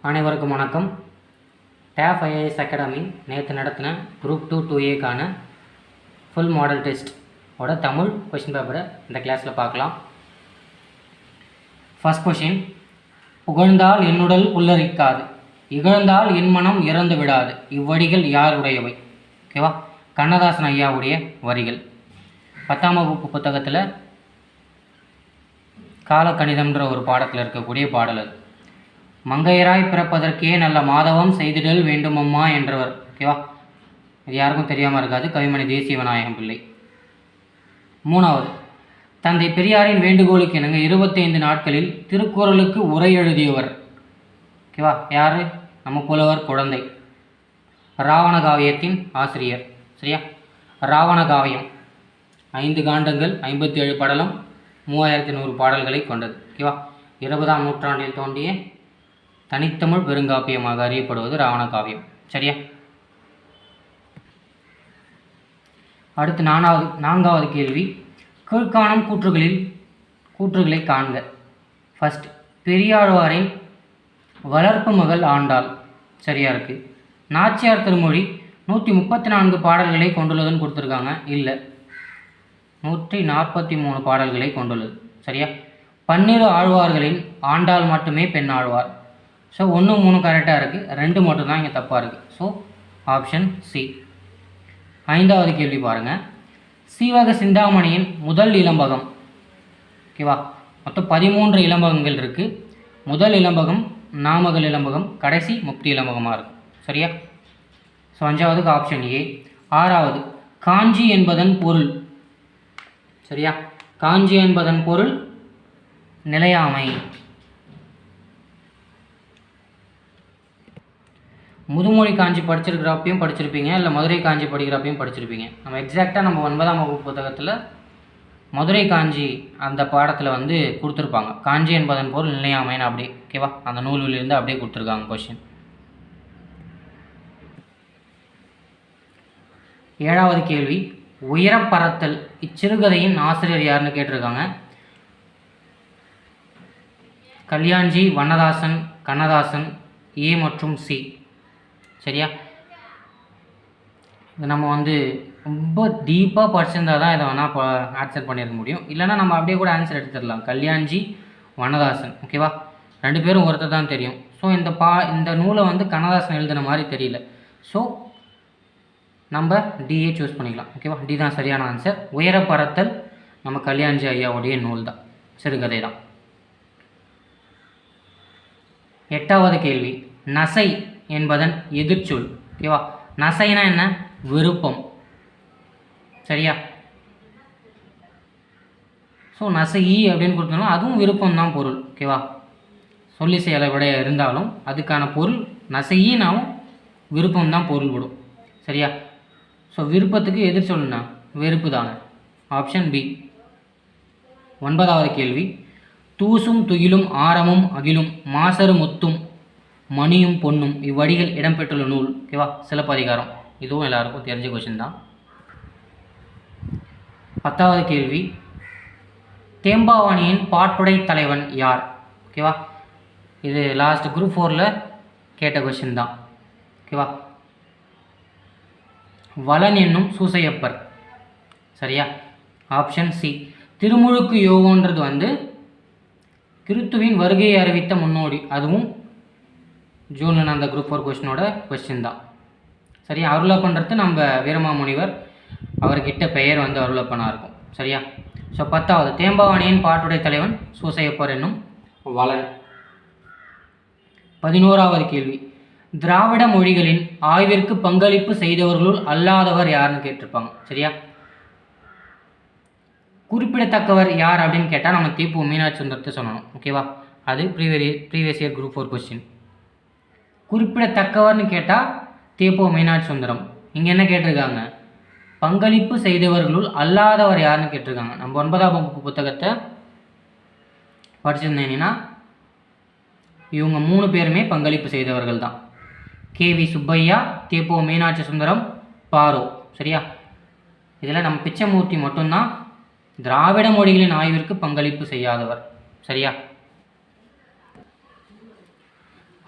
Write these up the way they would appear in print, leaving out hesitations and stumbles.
அனைவருக்கும் வணக்கம். Tape IAS academy நேற்று நடத்தின group 2 2A full model test ஓட தமிழ் கொஷின் பேப்பரை இந்த கிளாஸில் பார்க்கலாம். ஃபர்ஸ்ட் கொஷின், புகழ்ந்தால் என்னுடல் புல்லரிக்காது, இகழ்ந்தால் என் மனம் இறந்து விடாது, இவ்வடிகள் யாருடையவை? ஓகேவா, கண்ணதாசன் ஐயாவுடைய வரிகள். 10ஆம் வகுப்பு புத்தகத்தில் காலக்கணிதம்ன்ற ஒரு பாடத்தில் இருக்கக்கூடிய பாடல் அது. மங்கையராய் பிறப்பதற்கே நல்ல மாதவம் செய்திடல் வேண்டுமம்மா என்றவர். ஓகேவா, இது யாருக்கும் தெரியாமல் இருக்காது, கவிமணி தேசிய விநாயகம் பிள்ளை. 3வது, தந்தை பெரியாரின் வேண்டுகோளுக்கு இணங்க 25 நாட்களில் திருக்குறளுக்கு உரை எழுதியவர். ஓகேவா, யார்? நம்ம புலவர் குழந்தை, ராவண காவியத்தின் ஆசிரியர். சரியா, ராவண காவியம் 5 காண்டங்கள், 57 படலம், 3100 பாடல்களை கொண்டது. ஓகேவா, 20ஆம் நூற்றாண்டில் தோன்றிய தனித்தமிழ் பெருங்காப்பியமாக அறியப்படுவது ராவண காவியம். சரியா, அடுத்து 4வது கேள்வி, கீழ்காணும் கூற்றுகளை காண்க. ஃபர்ஸ்ட், பெரியாழ்வாரின் வளர்ப்பு மகள் ஆண்டாள். சரியா இருக்குது. நாச்சியார் திருமொழி 134 பாடல்களை கொண்டுள்ளதுன்னு கொடுத்துருக்காங்க. இல்லை, 143 பாடல்களை கொண்டுள்ளது. சரியா, 12 ஆழ்வார்களின் ஆண்டாள் மட்டுமே பெண் ஆழ்வார். ஸோ 1, 3 கரெக்டாக இருக்குது, 2 மட்டும்தான் இங்கே தப்பாக இருக்குது. So option C. 5வது கேள்வி பாருங்கள், சீவக சிந்தாமணியின் முதல் இலம்பகம். ஓகேவா, மொத்தம் 13 இலம்பகங்கள் இருக்குது. முதல் இலம்பகம் நாமகள் இலம்பகம், கடைசி முக்தி இலம்பகமாக இருக்கும். சரியா, ஸோ 5வதுக்கு ஆப்ஷன் ஏ. 6வது, காஞ்சி என்பதன் பொருள். சரியா, காஞ்சி என்பதன் பொருள் நிலையாமை. முதுமொழி காஞ்சி படிச்சிருக்கிறப்பையும் படிச்சிருப்பீங்க, இல்லை மதுரை காஞ்சி படிக்கிறப்பையும் படிச்சிருப்பீங்க. நம்ம எக்ஸாக்டாக நம்ம 9ஆம் வகுப்பு புத்தகத்தில் மதுரை காஞ்சி அந்த பாடத்தில் வந்து கொடுத்துருப்பாங்க, காஞ்சி என்பதன் பொருள் நிலையாமைன்னு. அப்படி ஓகேவா, அந்த நூலிலிருந்து அப்படியே கொடுத்துருக்காங்க கொஷின். 7வது கேள்வி, உயரப்பறத்தல் இச்சிறுகதையின் ஆசிரியர் யாருன்னு கேட்டிருக்காங்க. கல்யாண்ஜி, வண்ணதாசன், கண்ணதாசன், ஏ மற்றும் சி. சரியா, இது நம்ம வந்து ரொம்ப டீப்பாக படிச்சிருந்தால் தான் இதை வேணால் ஆன்சர் பண்ணியிருக்க முடியும். இல்லைனா நம்ம அப்படியே கூட ஆன்சர் எடுத்துடலாம். கல்யாண்ஜி, வண்ணதாசன். ஓகேவா, 2 பேரும் ஒருத்தர் தான் தெரியும். ஸோ இந்த நூலை வந்து கண்ணதாசன் எழுதின மாதிரி தெரியல. ஸோ நம்ம டிஏ சூஸ் பண்ணிக்கலாம். ஓகேவா, டி தான் சரியான ஆன்சர். உயரப்பறத்தல் நம்ம கல்யாண்ஜி ஐயாவுடைய நூல் தான், சிறுகதை தான். 8வது கேள்வி, நசை என்பதன் எதிர்ச்சொல். ஓகேவா, நசைனா என்ன? விருப்பம். சரியா, ஸோ நசை அப்படின்னு கொடுத்தோம்னா அதுவும் விருப்பம் தான் பொருள். ஓகேவா, சொல்லி செயலை விட இருந்தாலும் அதுக்கான பொருள் நசையினாலும் விருப்பம் தான் பொருள் விடும். சரியா, ஸோ விருப்பத்துக்கு எதிர்ச்சொல்னா வெறுப்பு தாங்க. Option B. 9வது கேள்வி, தூசும் துகிலும் ஆரமும் அகிலும் மாசரு முத்தும் மணியும் பொன்னும் இவ்வடிகள் இடம்பெற்றுள்ள நூல். ஓகேவா, சிலப்பதிகாரம். இதுவும் எல்லாருக்கும் தெரிஞ்ச கொஷின் தான். 10வது கேள்வி, தேம்பாவணியின் பாட்டுடை தலைவன் யார்? ஓகேவா, இது லாஸ்ட் குரூப் 4ல் கேட்ட கொஷின் தான். ஓகேவா, வளன் என்னும் சூசையப்பர். சரியா, ஆப்ஷன் சி. திருமுழுக்கு யோகன்றது வந்து கிறித்துவின் வருகையை அறிவித்த முன்னோடி. அதுவும் ஜூன் அந்த குரூப் 4 கொஸ்டினோட கொஸ்டின் தான். சரியா, அருளப்பன்றது நம்ம வீரமாமுனிவர், அவர்கிட்ட பெயர் வந்து அருளப்பனாக இருக்கும். சரியா, ஸோ 10வது, தேம்பாவணியின் பாட்டுடை தலைவன் சூசையப்பர் என்னும் வளன். 11வது கேள்வி, திராவிட மொழிகளின் ஆய்விற்கு பங்களிப்பு செய்தவர்களுள் அல்லாதவர் யாருன்னு கேட்டிருப்பாங்க. சரியா, குறிப்பிடத்தக்கவர் யார் அப்படின்னு கேட்டால் நம்ம தீப்பு மீனாட்சி சுந்தரத்தை சொல்லணும். ஓகேவா, அது ப்ரீவியஸ் இயர் குரூப் 4 கொஸ்டின். குறிப்பிடத்தக்கவர்னு கேட்டால் தீப்பு மீனாட்சி சுந்தரம். இங்கே என்ன கேட்டிருக்காங்க? பங்களிப்பு செய்தவர்களுள் அல்லாதவர் யாருன்னு கேட்டிருக்காங்க. நம்ம 9ஆம் வகுப்பு புத்தகத்தை படிச்சிருந்தீங்கன்னா இவங்க 3 பேருமே பங்களிப்பு செய்தவர்கள் தான். KV சுப்பையா, தீப்பு மீனாட்சி சுந்தரம், பாரோ. சரியா, இதில் நம்ம பிச்சைமூர்த்தி மட்டும்தான் திராவிட மொழிகளின் ஆய்விற்கு பங்களிப்பு செய்யாதவர். சரியா,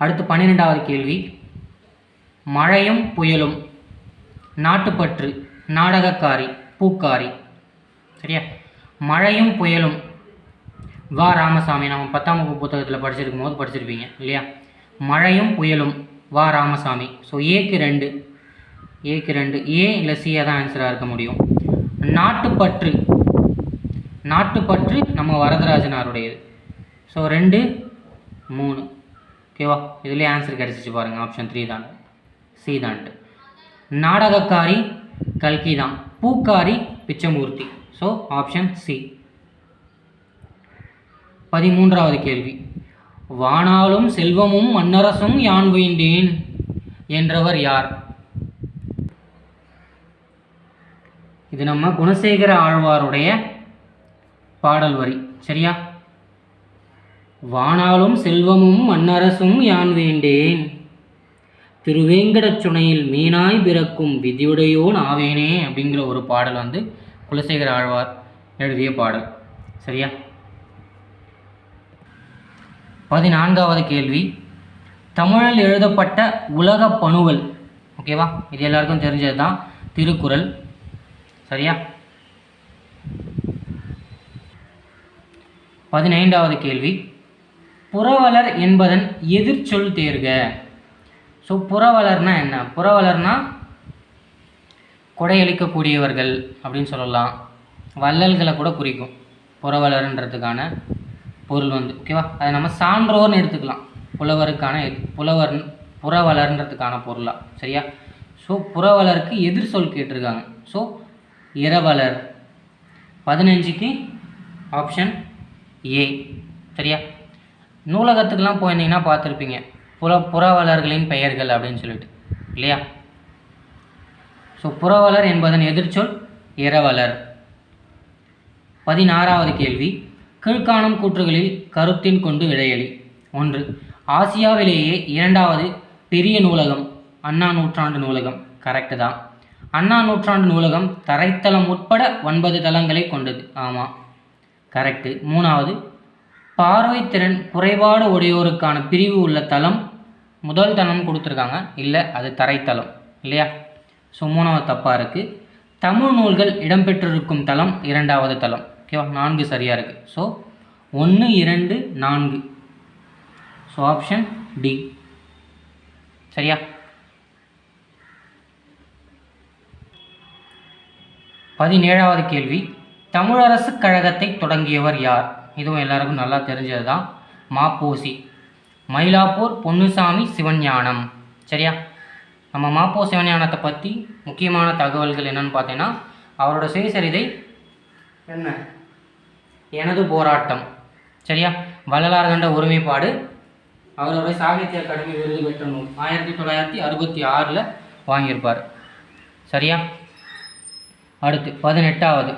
அடுத்து 12வது கேள்வி, மழையும் புயலும், நாட்டுப்பற்று, நாடகக்காரி, பூக்காரி. சரியா? மழையும் புயலும் வா ராமசாமி, நம்ம 10ஆம் வகுப்பு புத்தகத்தில் படிச்சிருக்கும் போது படிச்சிருப்பீங்க இல்லையா? மழையும் புயலும் வா ராமசாமி. ஸோ ஏக்கு 2 ஏ இல்லை சியாக தான் ஆன்சராக இருக்க முடியும். நாட்டுப்பற்று, நாட்டுப்பற்று நம்ம வரதராஜனாருடையது. ஸோ 2, 3. ஓகேவா? இதுலேயே ஆன்சர் கிடச்சிச்சு பாருங்கள். ஆப்ஷன் 3 தான், சி தான்ட்டு. நாடகக்காரி கல்கி தான், பூக்காரி பிச்சமூர்த்தி. So option C. 13வது கேள்வி, வானாலும் செல்வமும் மன்னரசும் யான் வேண்டேன் என்றவர் யார்? இது நம்ம குணசேகர ஆழ்வாருடைய பாடல் வரி. சரியா? வானாலும் செல்வமும் மன்னரசும் யான் வேண்டேன், திருவேங்கடச் சுனையில் மீனாய் பிறக்கும் விதியுடையோன் ஆவேனே அப்படிங்கிற ஒரு பாடல் வந்து குலசேகர ஆழ்வார் எழுதிய பாடல். சரியா? 14வது கேள்வி, தமிழில் எழுதப்பட்ட உலக பணுவல். ஓகேவா? இது எல்லாருக்கும் தெரிஞ்சது தான், திருக்குறள். சரியா? 15வது கேள்வி, புரவலர் என்பதன் எதிர்ச்சொல் தேர்க. ஸோ புரவலர்னா என்ன? புரவலர்னா கொடையளிக்கக்கூடியவர்கள் அப்படின்னு சொல்லலாம், வள்ளல்களை கூட குறிக்கும் புரவலர்ன்றதுக்கான பொருள் வந்து. ஓகேவா? அதை நம்ம சான்றோர்னு எடுத்துக்கலாம், புலவருக்கான புரவலர்ன்றதுக்கான பொருளாக. சரியா? ஸோ புரவலருக்கு எதிர் சொல் கேட்டிருக்காங்க. ஸோ இரவலர். 15க்கு ஆப்ஷன் ஏ. சரியா? நூலகத்துக்கெலாம் போயிருந்தீங்கன்னா பார்த்துருப்பீங்க புரவலர்களின் பெயர்கள் அப்படின்னு சொல்லிட்டு இல்லையா? ஸோ புரவலர் என்பதன் எதிர்ச்சொல் இரவலர். 16வது கேள்வி, கீழ்காணும் கூற்றுகளில் கருத்தின் கொண்டு விடையளி. 1, ஆசியாவிலேயே 2வது பெரிய நூலகம் அண்ணா நூற்றாண்டு நூலகம். கரெக்டு தான். அண்ணா நூற்றாண்டு நூலகம் தரைத்தளம் உட்பட 9 தளங்களை கொண்டது. ஆமாம், கரெக்டு. 3வது, பார்வைத்திறன் குறைபாடு உடையோருக்கான பிரிவு உள்ள தளம் முதல் தளம் கொடுத்துருக்காங்க, இல்லை அது தரைத்தளம் இல்லையா? ஸோ 3வது தப்பாக இருக்குது. தமிழ் நூல்கள் இடம்பெற்றிருக்கும் தளம் 2வது தளம். ஓகேவா? 4 சரியாக இருக்குது. ஸோ 1, 2, 4. So option D. சரியா? 17வது கேள்வி, தமிழரசு கழகத்தை தொடங்கியவர் யார்? இதுவும் எல்லாருக்கும் நல்லா தெரிஞ்சது தான், மாப்போசி. மயிலாப்பூர் பொன்னுசாமி சிவஞானம். சரியா? நம்ம மாப்போ சிவஞானத்தை பற்றி முக்கியமான தகவல்கள் என்னென்னு பார்த்தீங்கன்னா, அவரோட சுயசரிதை என்ன, எனது போராட்டம். சரியா? வள்ளலார் கண்ட ஒருமைப்பாடு அவருடைய சாகித்ய அகாடமி விருது பெற்ற நூல் 1966 வாங்கியிருப்பார். சரியா? அடுத்து 18வது,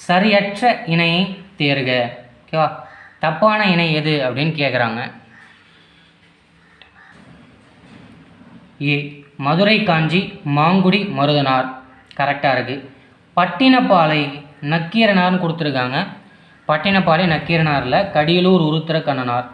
சரியற்ற இணையை தேர்க. ஓகேவா? தப்பான இணை எது அப்படின்னு கேட்குறாங்க. ஏ, மதுரை காஞ்சி மாங்குடி மருதனார். கரெக்டாக இருக்குது. பட்டினப்பாலை நக்கீரனார்னு கொடுத்துருக்காங்க. பட்டினப்பாலை நக்கீரனாரில் கடியலூர் உருத்திர கண்ணனார்.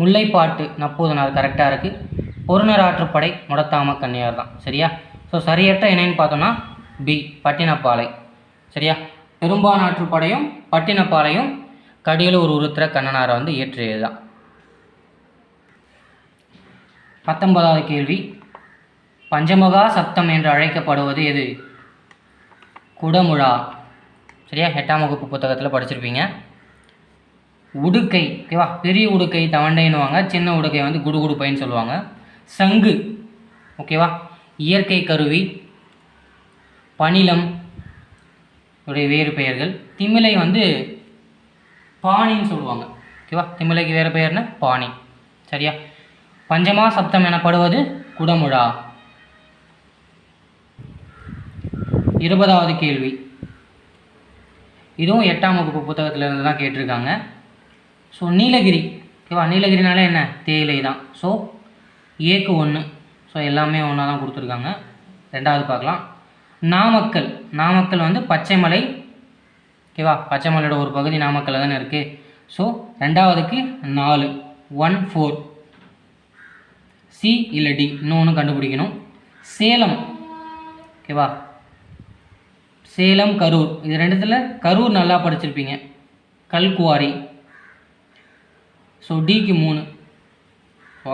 முல்லைப்பாட்டு நப்பூதனார். கரெக்டாக இருக்குது. பொருணர் ஆற்றுப்படை முடத்தாம கன்னியார் தான். சரியா? ஸோ சரியற்ற இணைன்னு பார்த்தோம்னா பி, பட்டினப்பாலை. சரியா? பெரும்பான் ஆற்றுப்படையும் பட்டினப்பாலையும் கடியலூர் உருத்திர கண்ணனாரை வந்து இயற்றியது தான். 19வது கேள்வி, பஞ்சமுகா சப்தம் என்று அழைக்கப்படுவது எது? குடமுழா. சரியா? 8ஆம் வகுப்பு புத்தகத்தில் படிச்சிருப்பீங்க. உடுக்கை. ஓகேவா? பெரிய உடுக்கை தவண்டைன்னுவாங்க, சின்ன உடுக்கை வந்து குடுகுடுப்பைன்னு சொல்லுவாங்க. சங்கு. ஓகேவா? இயற்கை கருவி. பணிலம் உடைய வேறு பெயர்கள். திமிலை வந்து பாணின்னு சொல்லுவாங்க. ஓகேவா? திமிலைக்கு வேறு பெயர்னா பாணி. சரியா? பஞ்சமா சப்தம் எனப்படுவது குடமுழா. 20வது கேள்வி, இதுவும் 8ஆம் வகுப்பு புத்தகத்தில் இருந்து தான் கேட்டிருக்காங்க. ஸோ நீலகிரி. ஓகேவா? நீலகிரினால என்ன? தேயிலை தான். ஸோ ஏக்கு 1. ஸோ எல்லாமே ஒன்றா தான் கொடுத்துருக்காங்க. ரெண்டாவது பார்க்கலாம். நாமக்கல். நாமக்கல் வந்து பச்சைமலை. ஓகேவா, பச்சைமலையோட ஒரு பகுதி நாமக்கல்ல தானே இருக்குது. ஸோ ரெண்டாவதுக்கு 4 1 4 சி இல்லை டி, இன்னொன்று கண்டுபிடிக்கணும். சேலம். ஓகேவா, சேலம் கரூர், இது ரெண்டுத்தில் கரூர் நல்லா படிச்சிருப்பீங்க, கல்குவாரி. ஸோ டிக்கு 3,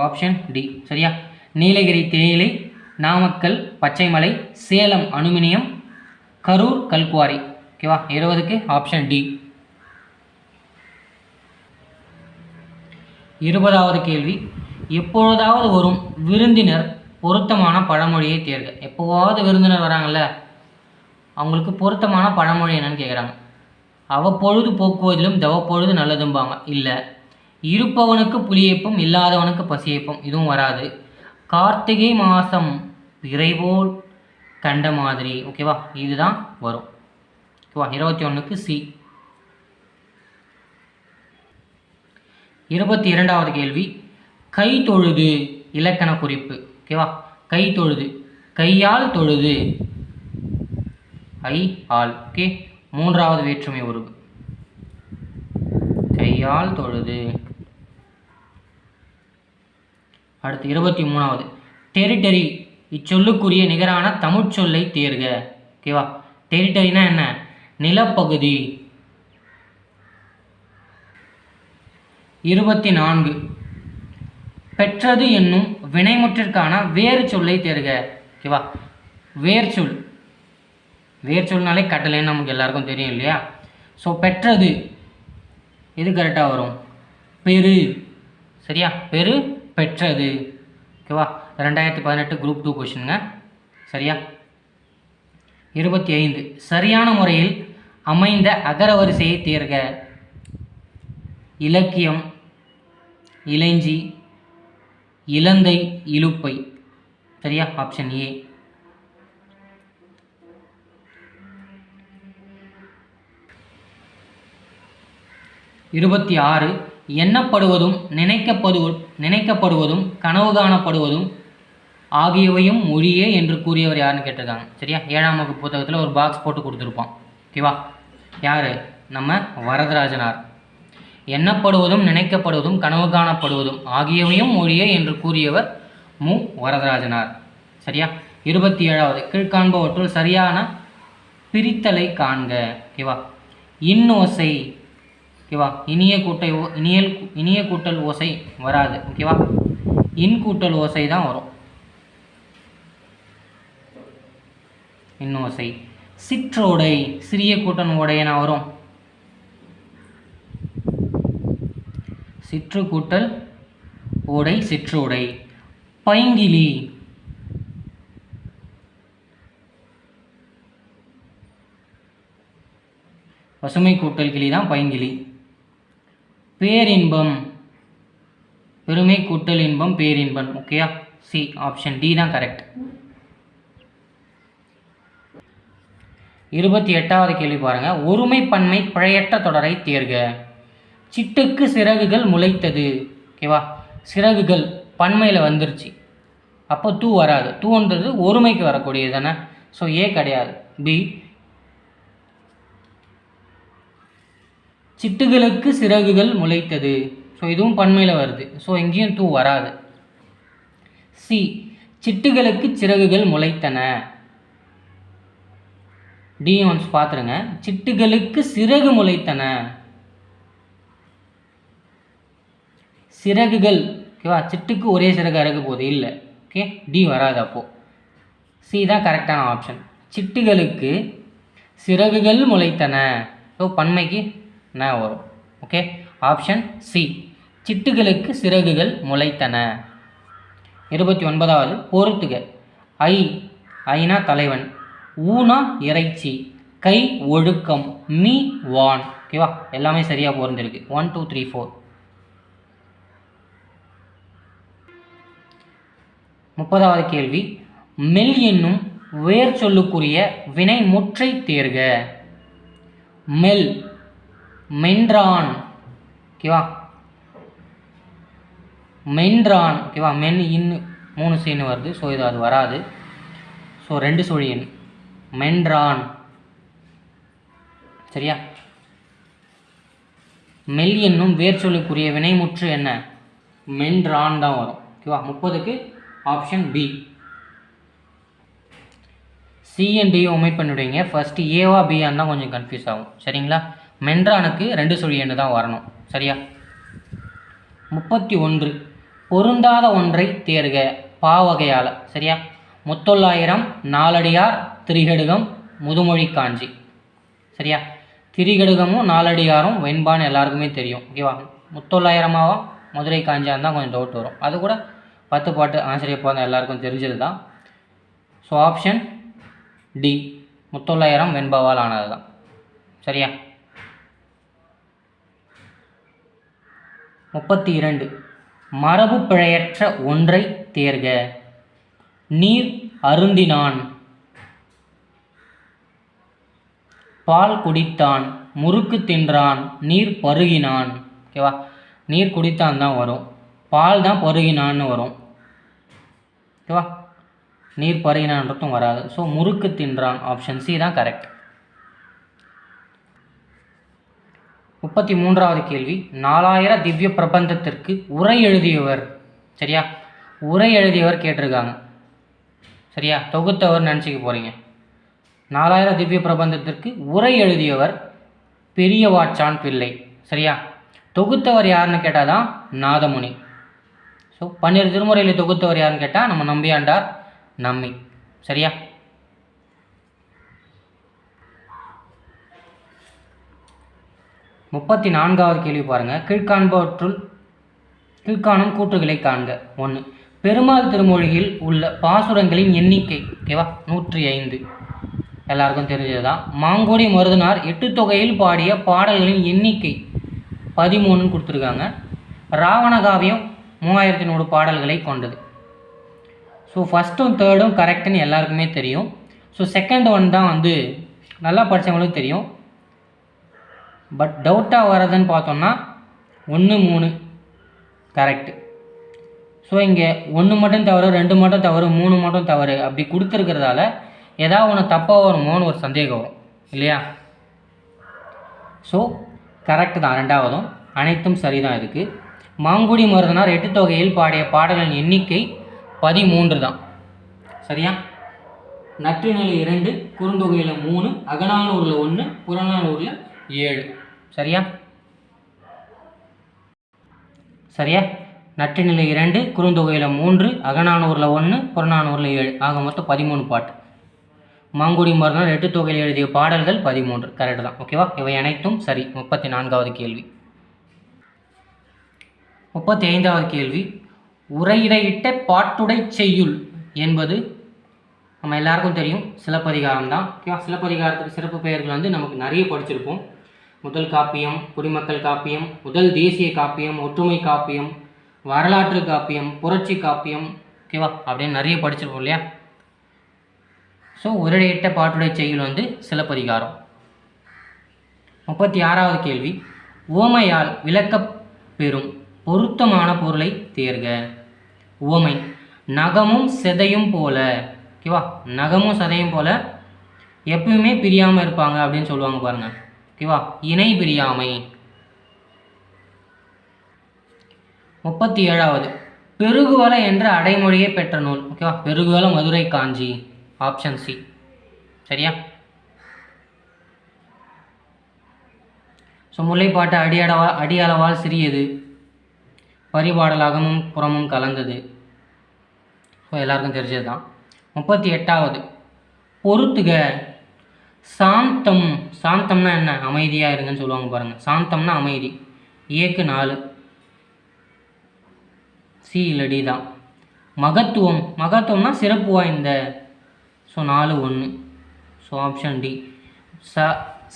ஆப்ஷன் டி சரியா. நீலகிரி தேயிலை, நாமக்கல் பச்சைமலை, சேலம் அலுமினியம், கரூர் கல்குவாரி. ஓகேவா, 20க்கு ஆப்ஷன் டி. 20வது கேள்வி. எப்பொழுதாவது வரும் விருந்தினர் பொருத்தமான பழமொழியை தேர்க. எப்போவாவது விருந்தினர் வராங்கல்ல, அவங்களுக்கு பொருத்தமான பழமொழி என்னன்னு கேட்குறாங்க. அவ்வப்பொழுது போக்குவதிலும் தவப்பொழுது நல்லதும்பாங்க. இல்லை. இருப்பவனுக்கு புளியேப்பம் இல்லாதவனுக்கு பசியேப்பம், இதுவும் வராது. கார்த்திகை மாதம் விரைவோல் கண்ட மாதிரி. ஓகேவா, இதுதான் வரும். ஓகேவா, 21க்கு சி. 22வது கேள்வி. கை தொழுது இலக்கண குறிப்பு. ஓகேவா, கை தொழுது, கையால் தொழுது, ஐ ஆல். ஓகே, 3வது வேற்றுமை உருவு, கையால் தொழுது. அடுத்து 23வது. டெரிட்டரி, இச்சொல்லுக்குரிய நிகரான தமிழ் சொல்லை தேர்க. ஓகேவா, டெரிட்டரினா என்ன? நிலப்பகுதி. 24. பெற்றது என்னும் வினைமுற்றிற்கான வேறு சொல்லை தேர்க. ஓகேவா, வேர்ச்சொல். வேர்ச்சொல்னாலே கட்டளைன்னு நமக்கு எல்லாருக்கும் தெரியும் இல்லையா. ஸோ பெற்றது இது கரெக்டாக வரும், பெரு. சரியா, பெரு பெற்றது. ஓகேவா, 2018 குரூப் 2 கொஷினுங்க. சரியா. 25. சரியான முறையில் அமைந்த அகரவரிசையை தேர்க. இலக்கியம், இளைஞ்சி, இலந்தை, இலுப்பை. சரியா, ஆப்ஷன் ஏ. 26. எண்ணப்படுவதும் நினைக்கப்படுவதும் கனவு காணப்படுவதும் ஆகியவையும் மொழியே என்று கூறியவர் யாருன்னு கேட்டிருக்காங்க. சரியா, 7ஆம் வகுப்பு புத்தகத்தில் ஒரு பாக்ஸ் போட்டு கொடுத்துருப்பான். ஓகேவா, யார்? நம்ம வரதராஜனார். எண்ணப்படுவதும் நினைக்கப்படுவதும் கனவு காணப்படுவதும் ஆகியவையும் மொழியே என்று கூறியவர் மு வரதராஜனார். சரியா. 27வது. கீழ்காண்பவற்றுள் சரியான பிரித்தலை காண்க. ஓகேவா, இன்னோசை. ஓகேவா, இனிய கூட்டல் ஓசை வராது. ஓகேவா, இன் கூட்டல் ஓசை தான் வரும். இன்னோசை. சிற்றோடை, சிறிய கூட்டன் ஓடையனா வரும். சிற்று கூட்டல் ஓடை, சிற்றோடை. பைங்கிலி. பசுமை கூட்டல் கிளி தான் பைங்கிலி. பேரின்பம், பெருமை கூட்டல் இன்பம் பேரின்பம். ஓகேயா, சி ஆப்ஷன் டி தான் கரெக்ட். 28வது கேள்வி பாருங்க. ஒருமை பன்மை பிழையற்ற தொடரை தேர்க. சிட்டுக்கு சிறகுகள் முளைத்தது. ஓகேவா, சிறகுகள் பன்மையில் வந்துருச்சு, அப்போ தூ வராது. தூன்றது ஒருமைக்கு வரக்கூடியது தானே. ஸோ ஏ கிடையாது, பி. சிட்டுகளுக்கு சிறகுகள் முளைத்தது, ஸோ இதுவும் பன்மையில் வருது, ஸோ எங்கேயும் தூ வராது. சி, சிட்டுகளுக்கு சிறகுகள் முளைத்தன. டி ஒன்ஸ் பார்த்துருங்க. சிட்டுகளுக்கு சிறகு முளைத்தன, சிறகுகள். ஓகேவா, சிட்டுக்கு ஒரே சிறகு அறக்க போகுது இல்லை. ஓகே, டி வராது. அப்போது சி தான் கரெக்டான ஆப்ஷன். சிட்டுகளுக்கு சிறகுகள் முளைத்தன, ஸோ பன்மைக்கு என்ன வரும்? ஓகே, ஆப்ஷன் சி, சிட்டுகளுக்கு சிறகுகள் முளைத்தன. 29வது. பொறுத்துக. ஐ, ஐனா தலைவன், ஊனா இறைச்சி, கை ஒழுக்கம், மீ வான். ஓகேவா, எல்லாமே சரியாக பொருந்திருக்கு. 1 2 3 4. 30வது கேள்வி. மெல் என்னும் வேர் சொல்லுக்குரிய வினை முற்றை தேர்க. மெல், மென்றான். ஓகேவா, மென்றான். ஓகேவா, மென் இன்னு 3 சீன்னு வருது. ஸோ இது அது வராது. ஸோ 2 சுழி எண் மென்றான். சரியா? மெல் என்னும் வேர் சொல்லுக்குரிய வினைமுற்று என்ன? மென்றான் தான் வரும். ஓகேவா? 30க்கு option B. C and D omit பண்ணிவிடுவீங்க. ஃபஸ்ட்டு ஏவா பியான்னு தான் கொஞ்சம் கன்ஃபியூஸ் ஆகும். சரிங்களா? மென்றானுக்கு 2 சுழி எண்ணு தான் வரணும். சரியா? 31 பொருந்தாத ஒன்றை தேர்க பாவகையால். சரியா? முத்தொள்ளாயிரம், நாலடியார், திரிகடுகம், முதுமொழி காஞ்சி. சரியா? திரிகடுகமும் நாலடியாரும் வெண்பான்னு எல்லாருக்குமே தெரியும். ஓகேவா? முத்தொள்ளாயிரமாவா மதுரை காஞ்சியான்னு தான் கொஞ்சம் டவுட் வரும். அது கூட 10 பாட்டு ஆசிரியப்பா தான் எல்லாருக்கும் தெரிஞ்சது தான். ஸோ ஆப்ஷன் டி முத்தொள்ளாயிரம் வெண்பாவால் ஆனது தான். சரியா? 32 மரபு பிழையற்ற ஒன்றை தேர்க. நீர் அருந்தினான், பால் குடித்தான், முறுக்கு தின்றான், நீர் பருகினான். ஓகேவா? நீர் குடித்தான் தான் வரும், பால் தான் பருகினான்னு வரும். ஓகேவா? நீர் பருகினான்றதும் வராது. ஸோ முறுக்கு தின்றான் ஆப்ஷன் சி தான் கரெக்ட். 33வது கேள்வி 4000 திவ்ய பிரபந்தத்திற்கு உரை எழுதியவர். சரியா? உரை எழுதியவர் கேட்டிருக்காங்க. சரியா? தொகுத்தவர் நினச்சிக்க போகிறீங்க. 4000 திவ்ய பிரபந்தத்திற்கு உரை எழுதியவர் பெரியவாச்சான் பிள்ளை. சரியா? தொகுத்தவர் யாருன்னு கேட்டால் தான் நாதமுனி. ஸோ 12 திருமுறையில் தொகுத்தவர் யாருன்னு கேட்டால் நம்ம நம்பியாண்டார் நம்மி. சரியா? முப்பத்தி 4வது கேள்வி பாருங்கள். கீழ்காண்பவற்றுள் கீழ்காணும் கூற்றுகளை காண்க. 1 பெருமாள் திருமொழியில் உள்ள பாசுரங்களின் எண்ணிக்கை. ஓகேவா? 105 எல்லாருக்கும் தெரிஞ்சது தான். மாங்கோடி மருதனார் 8 தொகையில் பாடிய பாடல்களின் எண்ணிக்கை 13 கொடுத்துருக்காங்க. ராவண காவியம் 3100 பாடல்களை கொண்டது. ஸோ ஃபஸ்ட்டும் தேர்டும் கரெக்டுன்னு எல்லாருக்குமே தெரியும். ஸோ செகண்ட் ஒன் தான் வந்து நல்லா படித்தவங்களுக்கு தெரியும். பட் டவுட்டாக வரதுன்னு பார்த்தோம்னா 1, 3 கரெக்டு. ஸோ இங்கே 1 மட்டும் தவறு, 2 மட்டும் தவறு, 3 மட்டும் தவறு அப்படி கொடுத்துருக்கிறதால ஏதாவது ஒன்று தப்பாக வருமோன்னு ஒரு சந்தேகம் வரும் இல்லையா? ஸோ கரெக்டு தான் 2வதும், அனைத்தும் சரிதான். இதுக்கு மாங்குடி மருதனார் 8 தொகையில் பாடிய பாடல்களின் எண்ணிக்கை 13 தான். சரியா? நற்றினில் 2, குறுந்தொகையில் 3, அகநானூரில் 1, புறநானூரில் 7. சரியா? சரியா? நற்றினில் 2, குறுந்தொகையில் 3, அகநானூரில் 1, புறநானூரில் 7 ஆக மொத்தம் 13 பாட்டு. மாங்குடி மருதனார் 8 தொகையில் எழுதிய பாடல்கள் 13 கரெக்டு தான். ஓகேவா? இவை அனைத்தும் சரி. 34வது கேள்வி. 35வது கேள்வி உரையிடையிட்ட பாட்டுடை செய்யுள் என்பது நம்ம எல்லாருக்கும் தெரியும் சிலப்பதிகாரம் தான். ஓகேவா? சிலப்பதிகாரத்துக்கு சிறப்பு பெயர்கள் வந்து நமக்கு நிறைய படிச்சிருப்போம். முதல் காப்பியம், குடிமக்கள் காப்பியம், முதல் தேசிய காப்பியம், ஒற்றுமை காப்பியம், வரலாற்று காப்பியம், புரட்சி காப்பியம். ஓகேவா? அப்படின்னு நிறைய படிச்சிருப்போம் இல்லையா? ஸோ உரையிடையிட்ட பாட்டுடை செய்யுள் வந்து சிலப்பதிகாரம். 36வது கேள்வி உவமையால் விளக்கப் பெறும் பொருத்தமான பொருளை தேர்க. உவமை நகமும் செதையும் போல. ஓகேவா? நகமும் சதையும் போல எப்பவுமே பிரியாமல் இருப்பாங்க அப்படின்னு சொல்லுவாங்க பாருங்கள். ஓகேவா? இணை பிரியாமை. 37வது பெருகுவல என்ற அடைமொழியை பெற்ற நூல். ஓகேவா? பெருகுவல மதுரை காஞ்சி ஆப்ஷன் சி. சரியா? ஸோ முல்லைப்பாட்டு அடியளவால் சிறியது, பரிபாடல் அகமும் புறமும் கலந்தது. ஸோ எல்லாருக்கும் தெரிஞ்சது தான். 38வது பொறுத்துக. சாந்தம். சாந்தம்னா என்ன? அமைதியாக இருங்கன்னு சொல்லுவாங்க பாருங்கள். சாந்தம்னா அமைதி. ஏக்கு 4, சி இல்லை டி தான். மகத்துவம். மகத்துவம்னா சிறப்பு வாய்ந்த. ஸோ 4, 1. So option D.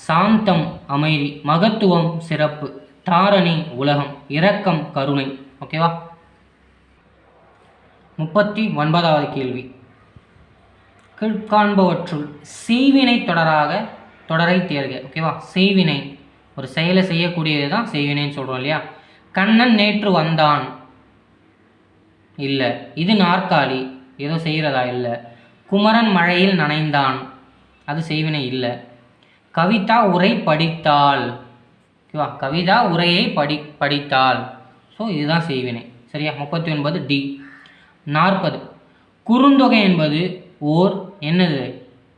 சாந்தம் அமைதி, மகத்துவம் சிறப்பு, தாரணி உலகம், இரக்கம் கருணை. ஓகேவா? 39வது கேள்வி கீழ்காண்பவற்றுள் செய்வினை தொடரை தேர்க. ஓகேவா? செய்வினை ஒரு செயலை செய்யக்கூடியது தான் செய்வினைன்னு சொல்கிறோம் இல்லையா? கண்ணன் நேற்று வந்தான். இல்லை. இது நாற்காலி, ஏதோ செய்கிறதா? இல்லை. குமரன் மழையில் நனைந்தான், அது செய்வினை இல்லை. கவிதா உரை படித்தாள், ஓகேவா? கவிதா உரையை படித்தாள், ஸோ இதுதான் செய்வினை. சரியா? 39 டி. 40 குறுந்தொகை என்பது ஓர் என்னது?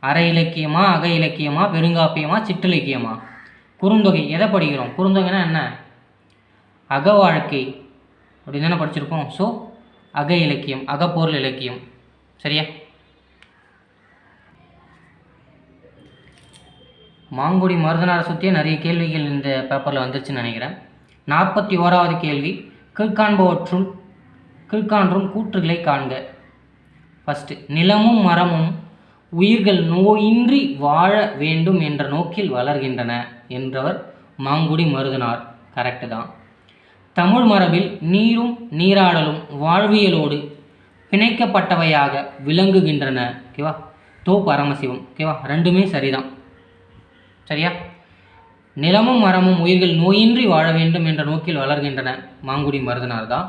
அற இலக்கியமா, அக இலக்கியமா, பெருங்காப்பியமா, சிற்றிலக்கியமா? குறுந்தொகை எதை படிக்கிறோம்? குறுந்தொகைனா என்ன? அக வாழ்க்கை அப்படின்னு தானே படிச்சிருக்கோம். ஸோ அக இலக்கியம், அகப்பொருள் இலக்கியம். சரியா? மாங்குடி மருதனாரை சுற்றியே நிறைய கேள்விகள் இந்த பேப்பரில் வந்துருச்சுன்னு நினைக்கிறேன். 41வது கேள்வி, கீழ்காண்றும் கூற்றுகளை காண்க. ஃபஸ்ட்டு, நிலமும் மரமும் உயிர்கள் நோயின்றி வாழ வேண்டும் என்ற நோக்கில் வளர்கின்றன என்றவர் மாங்குடி மருதனார். கரெக்டு தான். தமிழ் மரபில் நீரும் நீராடலும் வாழ்வியலோடு பிணைக்கப்பட்டவையாக விளங்குகின்றன. ஓகேவா? தோ பரமசிவம். ஓகேவா? ரெண்டுமே சரிதான். சரியா? நிலமும் மரமும் உயிர்கள் நோயின்றி வாழ வேண்டும் என்ற நோக்கில் வளர்கின்றன, மாங்குடி மருதனார் தான்.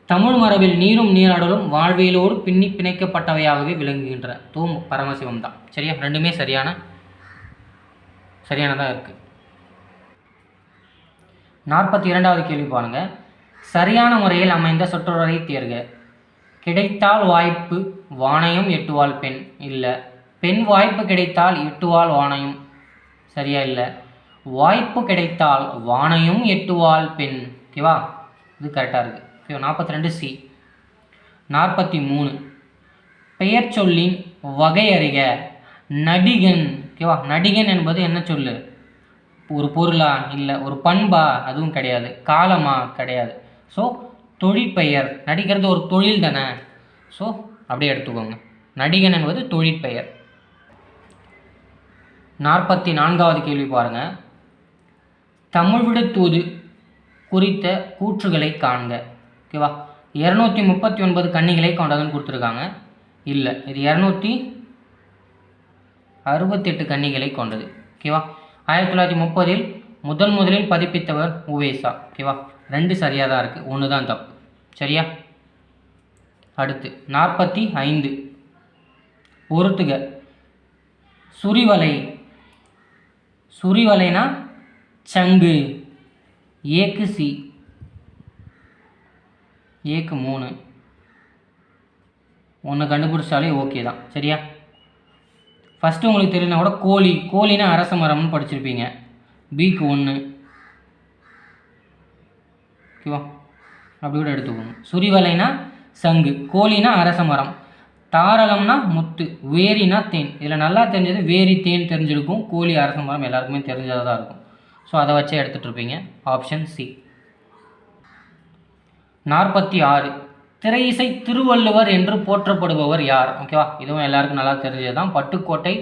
தமிழ் மரபில் நீரும் நீராடலும் வாழ்வியலோடு பிணைக்கப்பட்டவையாகவே விளங்குகின்றன, தோ பரமசிவம் தான். சரியா? ரெண்டுமே சரியானதாக இருக்குது. 42வது கேள்வி பாருங்க. சரியான முறையில் அமைந்த சொற்றொடரை தேர்க. கிடைத்தால் வாய்ப்பு வானையும் எட்டுவாள் பெண், இல்லை. பெண் வாய்ப்பு கிடைத்தால் எட்டுவாள் வானையும், சரியா? இல்லை. வாய்ப்பு கிடைத்தால் வானையும் எட்டுவாள் பெண். ஓகேவா? இது கரெக்டாக இருக்குது. ஓகே. 42 சி. 43 பெயர் சொல்லின் வகை அறிக. நடிகன். ஓகேவா? நடிகன் என்பது என்ன சொல்லு? ஒரு பொருளா? இல்லை. ஒரு பண்பா? அதுவும் கிடையாது. காலமா? கிடையாது. ஸோ தொழிற்பெயர். நடிக்கிறது ஒரு தொழில் தானே, ஸோ அப்படியே எடுத்துக்கோங்க. நடிகன் என்பது தொழிற்பெயர். 44வது கேள்வி பாருங்க. தமிழ் விடுத்தூது குறித்த கூற்றுகளை காண்க. ஓகேவா? 239 கன்னிகளை கொண்டதுன்னு கொடுத்துருக்காங்க. இல்லை, இது 268 கன்னிகளை கொண்டது. ஓகேவா? 1930 முதலில் பதிப்பித்தவர் உவேசா. ஓகேவா? 2 சரியாக தான் இருக்குது, 1 தான் தப்பு. சரியா? அடுத்து 45 பொறுத்துக. சுரிவலைனா சங்கு. ஏக்கு சி, ஏக்கு 3, 1 கண்டுபிடிச்சாலே ஓகே தான். சரியா? ஃபஸ்ட்டு உங்களுக்கு தெரியலனா கூட கோழினா அரச மரம்னு படிச்சிருப்பீங்க. பிக்கு 1. ஓகேவா? அப்படி கூட எடுத்துக்கோங்க. சுரிவலைனா சங்கு, கோழினா அரச மரம், தாரளம்னா முத்து, வேரினா தேன். இதில் நல்லா தெரிஞ்சது வேரி, தேன் தெரிஞ்சிருக்கும். கோழி, அரச மரம் எல்லாருக்குமே தெரிஞ்சதாக தான் இருக்கும். ஸோ அதை வச்சே எடுத்துகிட்டு இருப்பீங்க. Option C. 46 திரை இசை திருவள்ளுவர் என்று போற்றப்படுபவர் யார்? ஓகேவா? இதுவும் எல்லாருக்கும் நல்லா தெரிஞ்சது தான். பட்டுக்கோட்டை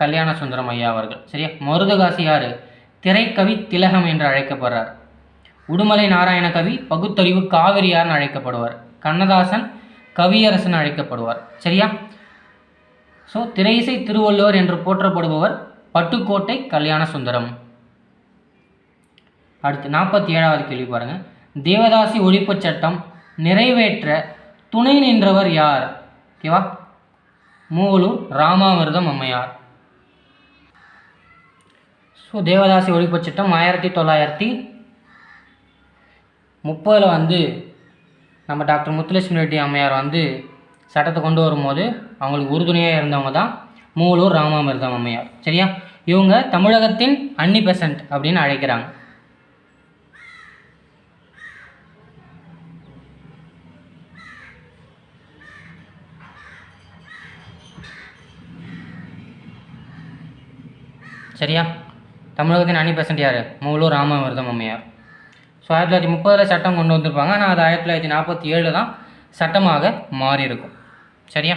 கல்யாண சுந்தரம் ஐயா அவர்கள். சரியா? மருதகாசி யார்? திரைக்கவி திலகம் என்று அழைக்கப்படுறார். உடுமலை நாராயண கவி பகுத்தறிவு காவிரியார்னு அழைக்கப்படுவார். கண்ணதாசன் கவியரசன் அழைக்கப்படுவார். சரியா? ஸோ திரை இசை திருவள்ளுவர் என்று போற்றப்படுபவர் பட்டுக்கோட்டை கல்யாண சுந்தரம். அடுத்து 47வது கேள்வி பாருங்க. தேவதாசி ஒழிப்பு சட்டம் நிறைவேற்ற துணை நின்றவர் யார்? ஓகேவா? மூவலூர் ராமாமிர்தம் அம்மையார். ஸோ தேவதாசி ஒழிப்பு சட்டம் 1930 நம்ம டாக்டர் முத்துலட்சுமி ரெட்டி அம்மையார் சட்டத்தை கொண்டு வரும்போது அவங்களுக்கு உறுதுணையாக இருந்தவங்க தான் மூவலூர் ராமாமிர்தம் அம்மையார். சரியா? இவங்க தமிழகத்தின் அன்னி பெசன்ட் அப்படின்னு அழைக்கிறாங்க. சரியா? தமிழகத்தின் அன்னி பெசன்ட் யார்? மூவலூர் ராமாமிர்தம் அம்மையார். ஸோ 1930 சட்டம் கொண்டு வந்திருப்பாங்க. ஆனால் அது 1947 தான் சட்டமாக மாறி இருக்கும். சரியா?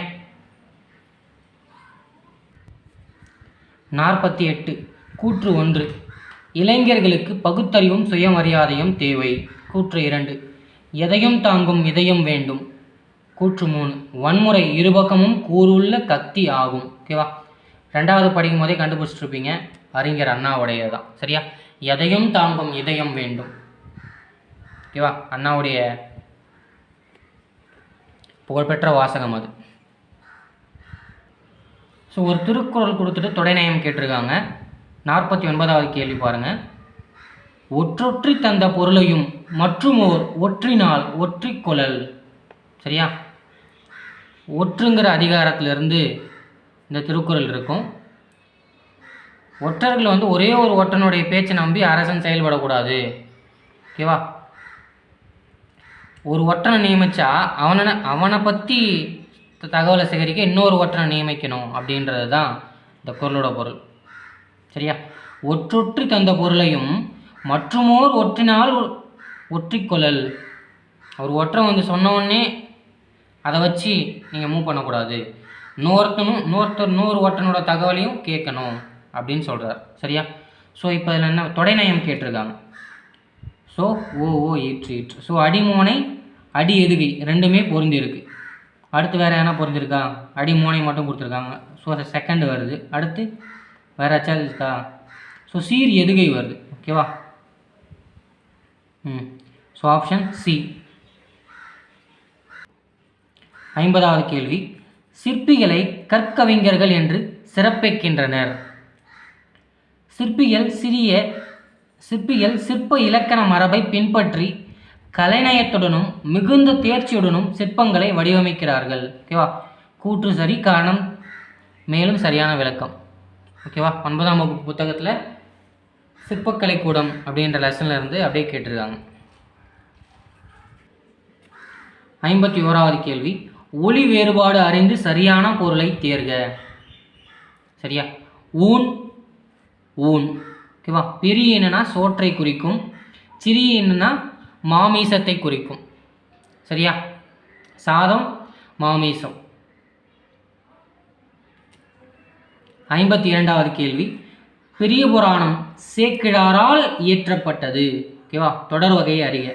48 கூற்று 1 இளைஞர்களுக்கு பகுத்தறிவும் சுயமரியாதையும் தேவை. கூற்று 2 எதையும் தாங்கும் இதயம் வேண்டும். கூற்று 3 வன்முறை இருபக்கமும் கூறுள்ள கத்தி ஆகும். ஓகேவா? 2வது படிக்கும் போதே கண்டுபிடிச்சிட்ருப்பீங்க, அறிஞர் அண்ணாவுடைய தான். சரியா? எதையும் தாங்கும் இதயம் வேண்டும். ஓகேவா? அண்ணாவுடைய புகழ்பெற்ற வாசகம் அது. ஸோ ஒரு திருக்குறள் கொடுத்துட்டு தொடைநயம் கேட்டிருக்காங்க. 49வது கேள்வி பாருங்கள். ஒற்றொற்றி தந்த பொருளையும் மற்றுமோர் ஒற்றினால் ஒற்றிக்கொள்ளல். சரியா? ஒற்றுங்கிற அதிகாரத்திலிருந்து இந்த திருக்குறள் இருக்கும். ஒற்றர்கள் வந்து ஒரே ஒரு ஒற்றனுடைய பேச்சை நம்பி அரசன் செயல்படக்கூடாது. ஓகேவா? ஒரு ஒற்றனை நியமித்தா அவனை பற்றி தகவலை சேகரிக்க இன்னொரு ஒற்றனை நியமிக்கணும் அப்படின்றது தான் இந்த குறளோட பொருள். சரியா? ஒற்றொற்றி தந்த பொருளையும் மற்றுமோர் ஒற்றினால் ஒற்றிக்கொள்ளல். ஒரு ஒற்றன் வந்து சொன்னவொடனே அதை வச்சு நீங்கள் மூவ் பண்ணக்கூடாது. இன்னொரு ஒற்றனோட தகவலையும் கேட்கணும் அப்படின்னு சொல்கிறார். சரியா? ஸோ இப்போ இதில் என்ன தொடைநயம் கேட்டிருக்காங்க. ஸோ ஓ ஈற்று ஈற்று. ஸோ அடிமோனை அடி எதுகை ரெண்டுமே பொருந்திருக்கு. அடுத்து வேறு என்ன பொருந்திருக்கா? அடிமோனை மட்டும் கொடுத்துருக்காங்க. ஸோ அது செகண்ட் வருது. அடுத்து வேறு ஏதாச்சும் இருக்கா? ஸோ சீர் எதுகை வருது. ஓகேவா? So option C. 50வது கேள்வி. சிற்பிகளை கற்கவிஞர்கள் என்று சிறப்பிக்கின்றனர். சிற்பிகள் சிற்ப இலக்கண மரபை பின்பற்றி கலைநயத்துடனும் மிகுந்த தேர்ச்சியுடனும் சிற்பங்களை வடிவமைக்கிறார்கள். ஓகேவா? கூற்று சரி, காரணம் மேலும் சரியான விளக்கம். ஓகேவா? 9ஆம் வகுப்பு புத்தகத்தில் சிற்பக்கலை கூடம் அப்படின்ற லெசனில் இருந்து அப்படியே கேட்டிருக்காங்க. 51வது கேள்வி. ஒளி வேறுபாடு அறிந்து சரியான பொருளை தேர்க. சரியா? ஊன் ஊன். ஓகேவா? பெரிய என்னன்னா சோற்றை குறிக்கும், சிறிய என்னன்னா மாமீசத்தை குறிக்கும். சரியா? சாதம் மாமீசம். 52வது கேள்வி. பெரிய புராணம் சேக்கிழாரால் இயற்றப்பட்டது. ஓகேவா? தொடர் வகையை அறிக.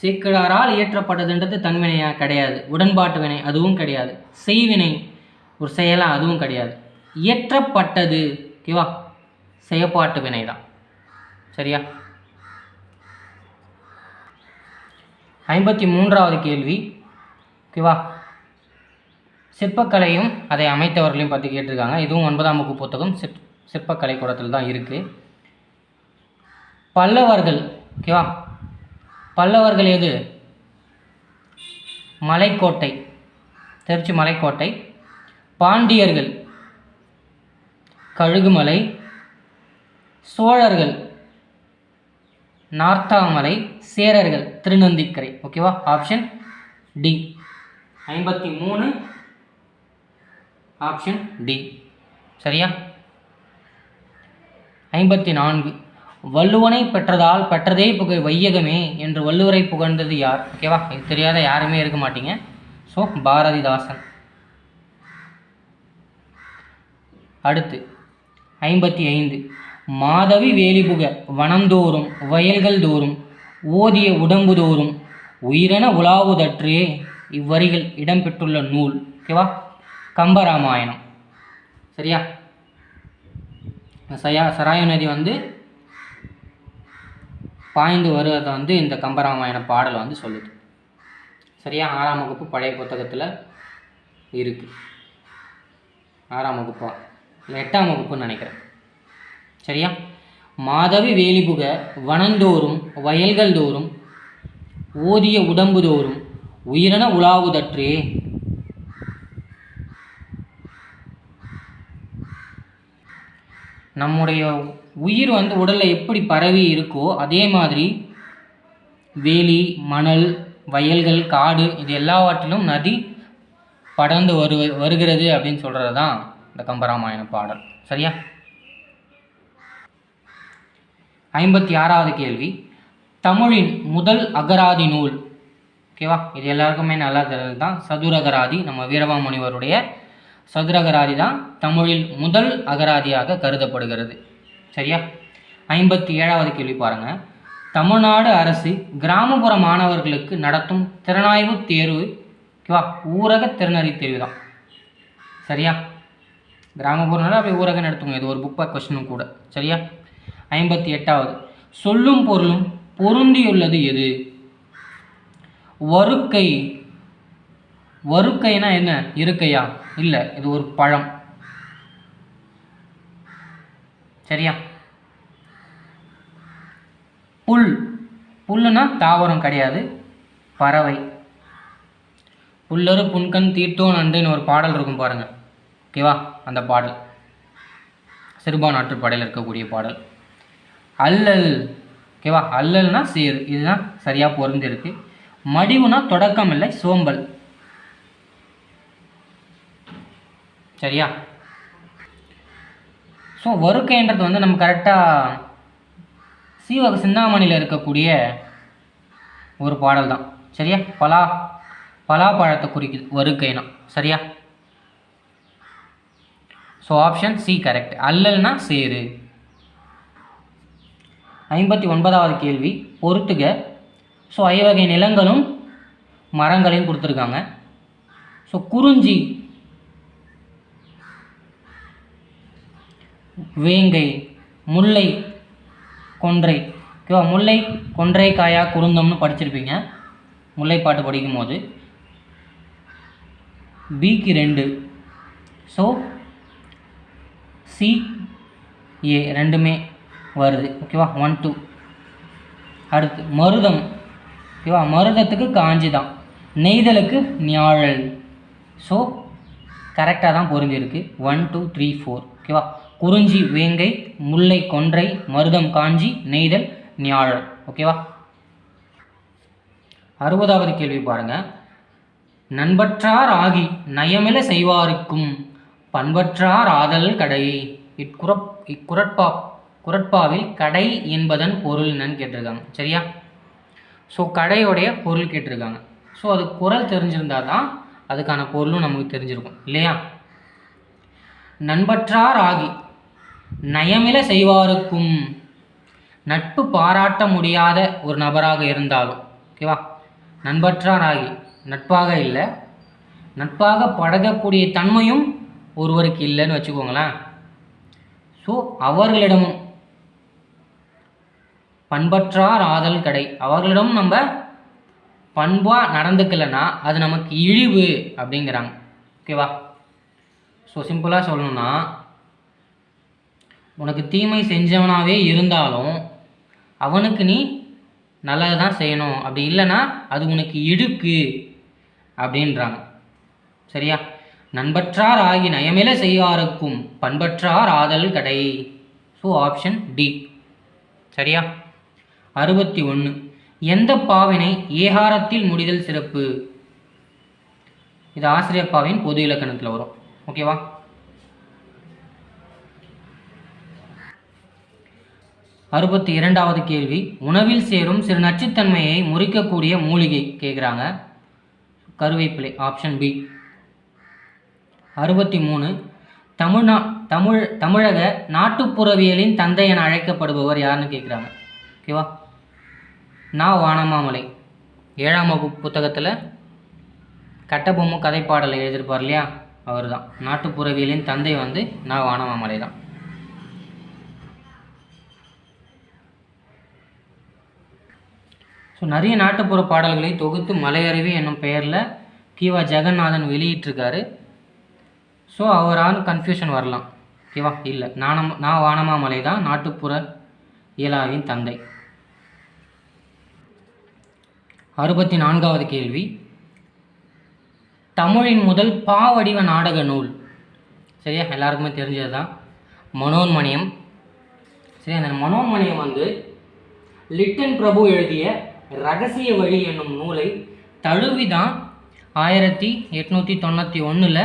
சேக்கிழாரால் இயற்றப்பட்டதுன்றது தன்வினையா? கிடையாது. உடன்பாட்டு வினை அதுவும் கிடையாது. செய்வினை ஒரு செயலா? அதுவும் கிடையாது. இயற்றப்பட்டது. ஓகேவா? செயற்பாட்டு வினை தான். சரியா? 53வது கேள்வி. ஓகேவா? சிற்பக்கலையும் அதை அமைத்தவர்களையும் பற்றி கேட்டிருக்காங்க. இதுவும் 9ஆம் வகுப்பு புத்தகம் சிற்பக்கலை கூடத்தில் தான் இருக்குது. பல்லவர்கள். ஓகேவா? பல்லவர்கள் எது? மலைக்கோட்டை, திருச்சி மலைக்கோட்டை. பாண்டியர்கள் கழுகுமலை. சோழர்கள் நார்த்தாமலை. சேரர்கள் திருநந்திக்கரை. ஓகேவா? Option D. 53 option D. சரியா? 54. வள்ளுவனை பெற்றதால் பெற்றதே புகை வையகமே என்று வள்ளுவரை புகழ்ந்தது யார்? ஓகேவா? இது தெரியாத யாருமே இருக்க மாட்டீங்க. ஸோ பாரதிதாசன். அடுத்து 55. மாதவி வேலிபுக வனந்தோறும் வயல்கள் தோறும் ஓதிய உடம்பு தோறும் உயிரென உலாவுதற்றே இவ்வரிகள் இடம்பெற்றுள்ள நூல். ஓகேவா? கம்பராமாயணம். சரியா? சராயு நதி வந்து பாய்ந்து வருவதை வந்து இந்த கம்பராமாயண பாடல் வந்து சொல்லுது. சரியா? 6ஆம் வகுப்பு பழைய புத்தகத்தில் இருக்குது. 6ஆம் வகுப்பா இல்லை 8ஆம் வகுப்புன்னு நினைக்கிறேன். சரியா? மாதவி வேலிபுக வனந்தோறும் வயல்கள் தோறும் ஓதிய உடம்பு தோறும் உயிரென உலாவுதற்றே. நம்முடைய உயிர் வந்து உடலில் எப்படி பரவி இருக்கோ அதே மாதிரி வேலி, மணல், வயல்கள், காடு இது எல்லாவற்றிலும் நதி படர்ந்து வருகிறது அப்படின்னு சொல்கிறது தான் இந்த கம்பராமாயண பாடல். சரியா? 56வது கேள்வி. தமிழின் முதல் அகராதி நூல். ஓகேவா? இது எல்லாருக்குமே நல்லா தெரிஞ்சது தான். சதுரகராதி. நம்ம வீரமாமுனிவருடைய சதுரகராதி தான் தமிழில் முதல் அகராதியாக கருதப்படுகிறது. சரியா? 57வது கேள்வி பாருங்கள். தமிழ்நாடு அரசு கிராமப்புற மாணவர்களுக்கு நடத்தும் திறனாய்வு தேர்வு. ஓகேவா? ஊரக திறனறி தேர்வு தான். சரியா? கிராமப்புறனால அப்படி ஊரக நடத்துங்க. இது ஒரு புக் பேக் கொஸ்டினும் கூட. சரியா? 58வது. சொல்லும் பொருளும் பொருந்தியுள்ளது எது? வருக்கை வருக்கைனா என்ன? இருக்கையா? இல்லை, இது ஒரு பழம். சரியா? புல், புல்லுனா தாவரம் கிடையாது, பறவை. புல்லரு புன்கண் தீட்டோ நன்றுன்னு ஒரு பாடல் இருக்கும் பாருங்க, ஓகேவா? அந்த பாடல் சிறுபான் ஆற்றுப்பாடையில் இருக்கக்கூடிய பாடல். அல்லல், ஓகேவா? அல்லல்னா சேரு, இதுதான் சரியாக பொருந்திருக்கு. மடிவுனா தொடக்கம் இல்லை, சோம்பல். சரியா? ஸோ வருக்கைன்றது வந்து நம்ம கரெக்டாக சீவக சிந்தாமணியில் இருக்கக்கூடிய ஒரு பாடல் தான். சரியா? பலாப்பழத்தை குறிக்குது வருக்கைனா. சரியா? So option C correct. அல்லல்னா சேரு. 59வது கேள்வி, பொறுத்துக. ஸோ ஐவகை நிலங்களும் மரங்களையும் கொடுத்துருக்காங்க. ஸோ குறிஞ்சி, வேங்கை, முல்லை, கொன்றை, ஓகேவா? முல்லை, கொன்றை, காயா, குருந்தம்னு படிச்சிருப்பீங்க முல்லைப்பாட்டு படிக்கும் போது. பிக்கு 2. ஸோ சி ஏ ரெண்டுமே வருது, ஓகேவா? 1 2. அடுத்து மருதம், ஓகேவா? மருதத்துக்கு காஞ்சி தான், நெய்தலுக்கு ஞாழல். ஸோ கரெக்டாக தான் பொருந்திருக்கு. 1 2 3 4, ஓகேவா? குறிஞ்சி, வேங்கை, முல்லை, கொன்றை, மருதம், காஞ்சி, நெய்தல், ஞாழல், ஓகேவா? 60வது கேள்வி பாருங்க. நண்பற்றார் ஆகி நயமில செய்வாருக்கும் பண்பற்றார் ஆதல் கடை. குரட்பாவில் கடை என்பதன் பொருள் என்னன்னு கேட்டிருக்காங்க. சரியா? ஸோ கடையோடைய பொருள் கேட்டிருக்காங்க. ஸோ அது குரல் தெரிஞ்சிருந்தா தான் அதுக்கான பொருளும் நமக்கு தெரிஞ்சிருக்கும் இல்லையா? நண்பற்றார் ஆகி நயமில செய்வாருக்கும், நட்பு பாராட்ட முடியாத ஒரு நபராக இருந்தாலும், ஓகேவா? நண்பற்றார் ஆகி நட்பாக இல்லை, நட்பாக பழகக்கூடிய தன்மையும் ஒருவருக்கு இல்லைன்னு வச்சுக்கோங்களேன். ஸோ அவர்களிடமும் பண்பற்றார் ஆதல் கடை, அவர்களிடம் நம்ம பண்பாக நடந்துக்கலைன்னா அது நமக்கு இழிவு அப்படிங்கிறாங்க, ஓகேவா? ஸோ சிம்பிளாக சொல்லணும்னா, உனக்கு தீமை செஞ்சவனாகவே இருந்தாலும் அவனுக்கு நீ நல்லது தான் செய்யணும், அப்படி இல்லைன்னா அது உனக்கு இழுக்கு அப்படின்றாங்க. சரியா? நண்பற்றார் ஆகி நயமில செய்வாருக்கும் பண்பற்றார் ஆதல் கடை. So option D. சரியா? 61. எந்த பாவினை ஏகாரத்தில் முடிதல் சிறப்பு? இது ஆசிரியப்பாவின் பொது இலக்கணத்தில் வரும், ஓகேவா? 62வது கேள்வி, உணவில் சேரும் சிறு நச்சுத்தன்மையை முறிக்கக்கூடிய மூலிகை கேட்குறாங்க. கருவேப்பிலை, ஆப்ஷன் பி. 63. தமிழக நாட்டுப்புறவியலின் தந்தை என அழைக்கப்படுபவர் யாருன்னு கேட்குறாங்க, ஓகேவா? வானமாமலை 7ஆம் வகுப்பு புத்தகத்தில் கட்டபொம்மு கதைப்பாடலை எழுதியிருப்பார் இல்லையா, அவர் தான். நாட்டுப்புறவியலின் தந்தை வந்து வானமாமலை தான். ஸோ நிறைய நாட்டுப்புற பாடல்களை தொகுத்து மலையருவி என்னும் பெயரில் கீவா ஜெகநாதன் வெளியிட்டிருக்காரு. ஸோ அவரால் கன்ஃபியூஷன் வரலாம், ஓகேவா? இல்லை, வானமாமலை தான் நாட்டுப்புற இயலாவின் தந்தை. 64வது கேள்வி, தமிழின் முதல் பாவடிவ நாடக நூல். சரியா? எல்லாருக்குமே தெரிஞ்சது தான், மனோன்மணியம். சரி, அந்த மனோன்மணியம் வந்து லிட்டன் பிரபு எழுதிய ரகசிய வழி என்னும் நூலை தழுவி தான் 1891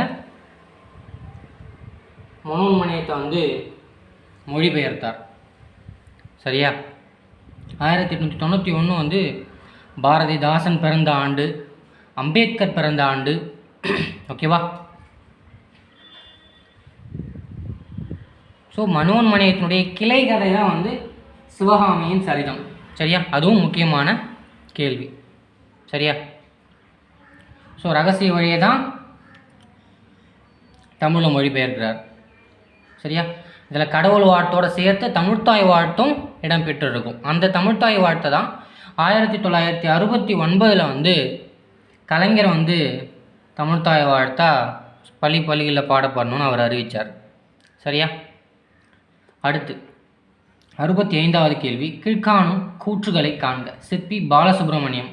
மனோன்மணியத்தை வந்து மொழிபெயர்த்தார். சரியா? 1891 வந்து பாரதிதாசன் பிறந்த ஆண்டு, அம்பேத்கர் பிறந்த ஆண்டு, ஓகேவா? ஸோ மனோன்மணியத்தினுடைய கிளை கதை தான் வந்து சிவகாமியின் சரிதம். சரியா? அதுவும் முக்கியமான கேள்வி. சரியா? ஸோ ரகசிய வழியை தான் தமிழில் மொழிபெயர்க்கிறார். சரியா? இதில் கடவுள் வாழ்த்தோடு சேர்த்து தமிழ்த்தாய் வாழ்த்தும் இடம்பெற்றிருக்கும். அந்த தமிழ்த்தாய் வாழ்த்தை தான் 1969 வந்து கலைஞர் வந்து தமிழ்த்தாய் வாழ்த்தா பள்ளிகளில் பாடப்படணும்னு அவர் அறிவித்தார். சரியா? அடுத்து 65வது கேள்வி. கீழ்காணும் கூற்றுகளை காண்க. சிற்பி பாலசுப்ரமணியம்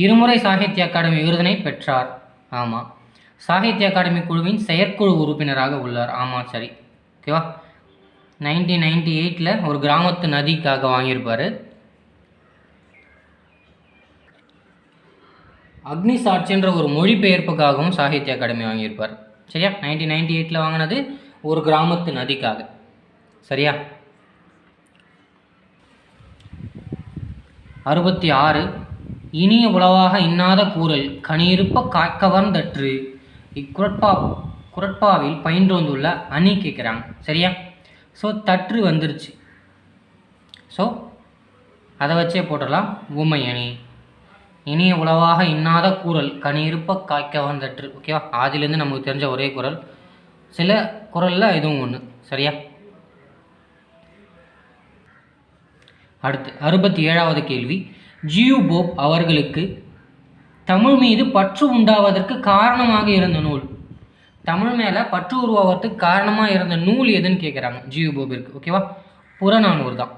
இருமுறை சாகித்ய அகாடமி விருதினை பெற்றார். ஆமாம். சாகித்ய அகாடமி குழுவின் செயற்குழு உறுப்பினராக உள்ளார். ஆமாம், சரி. ஓகேவா? 1998 ஒரு கிராமத்து நதிக்காக வாங்கியிருப்பார். அக்னி சாட்சின்ற ஒரு மொழிபெயர்ப்புக்காகவும் சாகித்ய அகாடமி வாங்கியிருப்பார். சரியா? 1998 வாங்கினது ஒரு கிராமத்து நதிக்காக. சரியா? 66. இனிய உளவாக இன்னாத கூறல் கனியிருப்ப காக்கவர்ந்தற்று குரட்பாவில் பயின்று வந்துள்ள அணி கேட்குறாங்க. சரியா? ஸோ தற்று வந்துருச்சு. ஸோ அதை வச்சே போட்டுடலாம். உமை அணி. இனிய உளவாக இன்னாத கூறல் கனியிருப்ப காக்கவர்ந்தற்று. ஓகேவா? ஆதிலேருந்து நமக்கு தெரிஞ்ச ஒரே குறள். சில குறளில் இதுவும் ஒன்று. சரியா? அடுத்து 67வது கேள்வி. ஜியு போப் அவர்களுக்கு தமிழ் மீது பற்று உண்டாவதற்கு காரணமாக இருந்த நூல். தமிழ் மேலே பற்று உருவாவதற்கு காரணமாக இருந்த நூல் எதுன்னு கேட்குறாங்க ஜியு போபிற்கு. ஓகேவா? புறநானூறு தான்.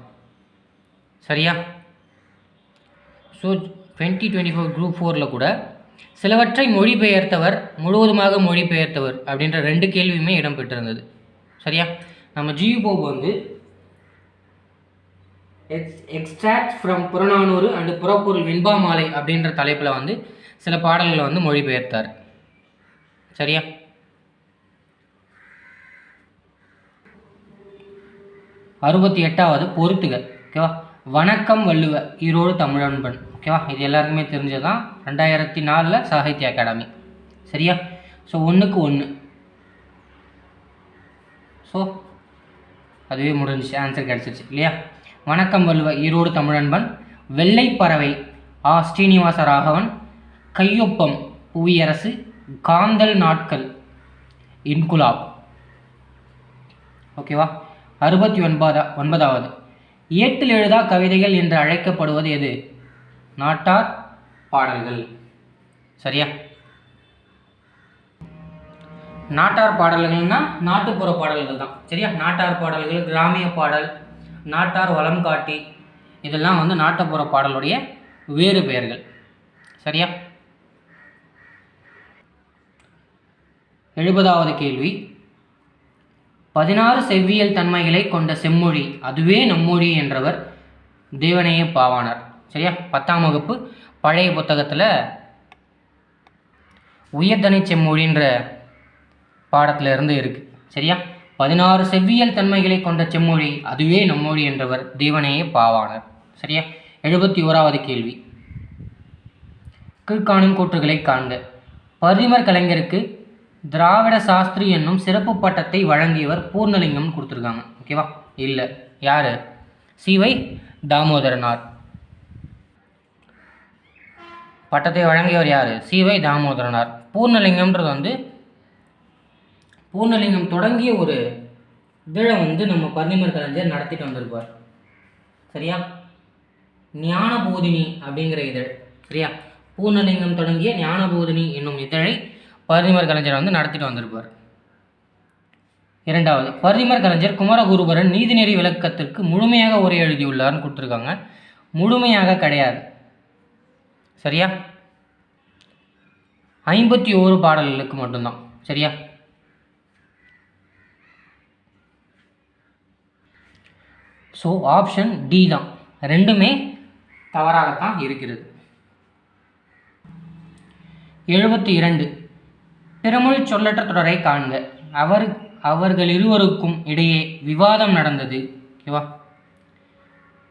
சரியா? ஸோ 2024 குரூப் 4 கூட சிலவற்றை மொழிபெயர்த்தவர், முழுவதுமாக மொழிபெயர்த்தவர் அப்படின்ற 2 கேள்வியுமே இடம்பெற்றிருந்தது. சரியா? நம்ம ஜியு போப் வந்து எக்ஸ்ட்ராக்ட் ஃப்ரம் புறநானூறு அண்டு புறப்பொருள் வெண்பா மாலை அப்படின்ற தலைப்பில் வந்து சில பாடல்களை வந்து மொழிபெயர்த்தார். சரியா? அறுபத்தி 8வது பொறுத்துக. ஓகேவா? வணக்கம் வள்ளுவ ஈரோடு தமிழன்பன். ஓகேவா? இது எல்லாருக்குமே தெரிஞ்சதான். 2004 சாகித்ய அகாடமி. சரியா? ஸோ 1க்கு 1. ஸோ அதுவே முடிஞ்சிச்சு, ஆன்சர் கிடச்சிருச்சு இல்லையா? வணக்கம் வள்ளுவ ஈரோடு தமிழன்பன், வெள்ளைப்பறவை ஸ்ரீனிவாச ராகவன், கையொப்பம் புவியரசு, காந்தல் நாட்கள் இன்குலாப். ஓகேவா? 69வது ஏட்டில் எழுதா கவிதைகள் என்று அழைக்கப்படுவது எது? நாட்டார் பாடல்கள். சரியா? நாட்டார் பாடல்கள்னா நாட்டுப்புற பாடல்கள் தான். சரியா? நாட்டார் பாடல்கள், கிராமிய பாடல், நாட்டார் வளம் காட்டி, இதெல்லாம் வந்து நாட்டுப்புற பாடலுடைய வேறு பெயர்கள். சரியா? 70வது கேள்வி. 16 செவ்வியல் தன்மைகளை கொண்ட செம்மொழி அதுவே நம்மொழி என்றவர் தேவநேய பாவாணர். சரியா? 10ஆம் வகுப்பு பழைய புத்தகத்தில் உயர்தனி செம்மொழின்ற பாடத்தில் இருந்து இருக்குது. சரியா? 16 செவ்வியல் தன்மைகளை கொண்ட செம்மொழி அதுவே நம்மொழி என்றவர் தேவநேய பாவாணர். சரியா? 71வது கேள்வி. கீழ்காணும் கூற்றுகளை காண்க. பரிமர் கலைஞருக்கு திராவிட சாஸ்திரி என்னும் சிறப்பு பட்டத்தை வழங்கியவர் பூர்ணலிங்கம் கொடுத்துருக்காங்க. ஓகேவா? இல்லை. யார்? சி.வை. தாமோதரனார். பட்டத்தை வழங்கியவர் யார்? சி.வை. தாமோதரனார். பூர்ணலிங்கம்ன்றது வந்து பூர்ணலிங்கம் தொடங்கிய ஒரு இதழை வந்து நம்ம பரிமர் கலைஞர் நடத்திட்டு வந்திருப்பார். சரியா? ஞானபோதினி அப்படிங்கிற இதழ். சரியா? பூர்ணலிங்கம் தொடங்கிய ஞானபோதினி என்னும் இதழை பரிமர் கலைஞர் வந்து நடத்திட்டு வந்திருப்பார். 2வது, பரிமர் கலைஞர் குமரகுருபரன் நீதிநெறி விளக்கத்திற்கு முழுமையாக உரை எழுதியுள்ளார்னு கொடுத்துருக்காங்க. முழுமையாக கிடையாது. சரியா? 51 பாடல்களுக்கு மட்டும்தான். சரியா? ஸோ ஆப்ஷன் டி தான். ரெண்டுமே தவறாகத்தான் இருக்கிறது. 72 பிறமொழி சொல்லற்ற தொடரை காண்க. அவர்கள் இருவருக்கும் இடையே விவாதம் நடந்தது. ஓகேவா?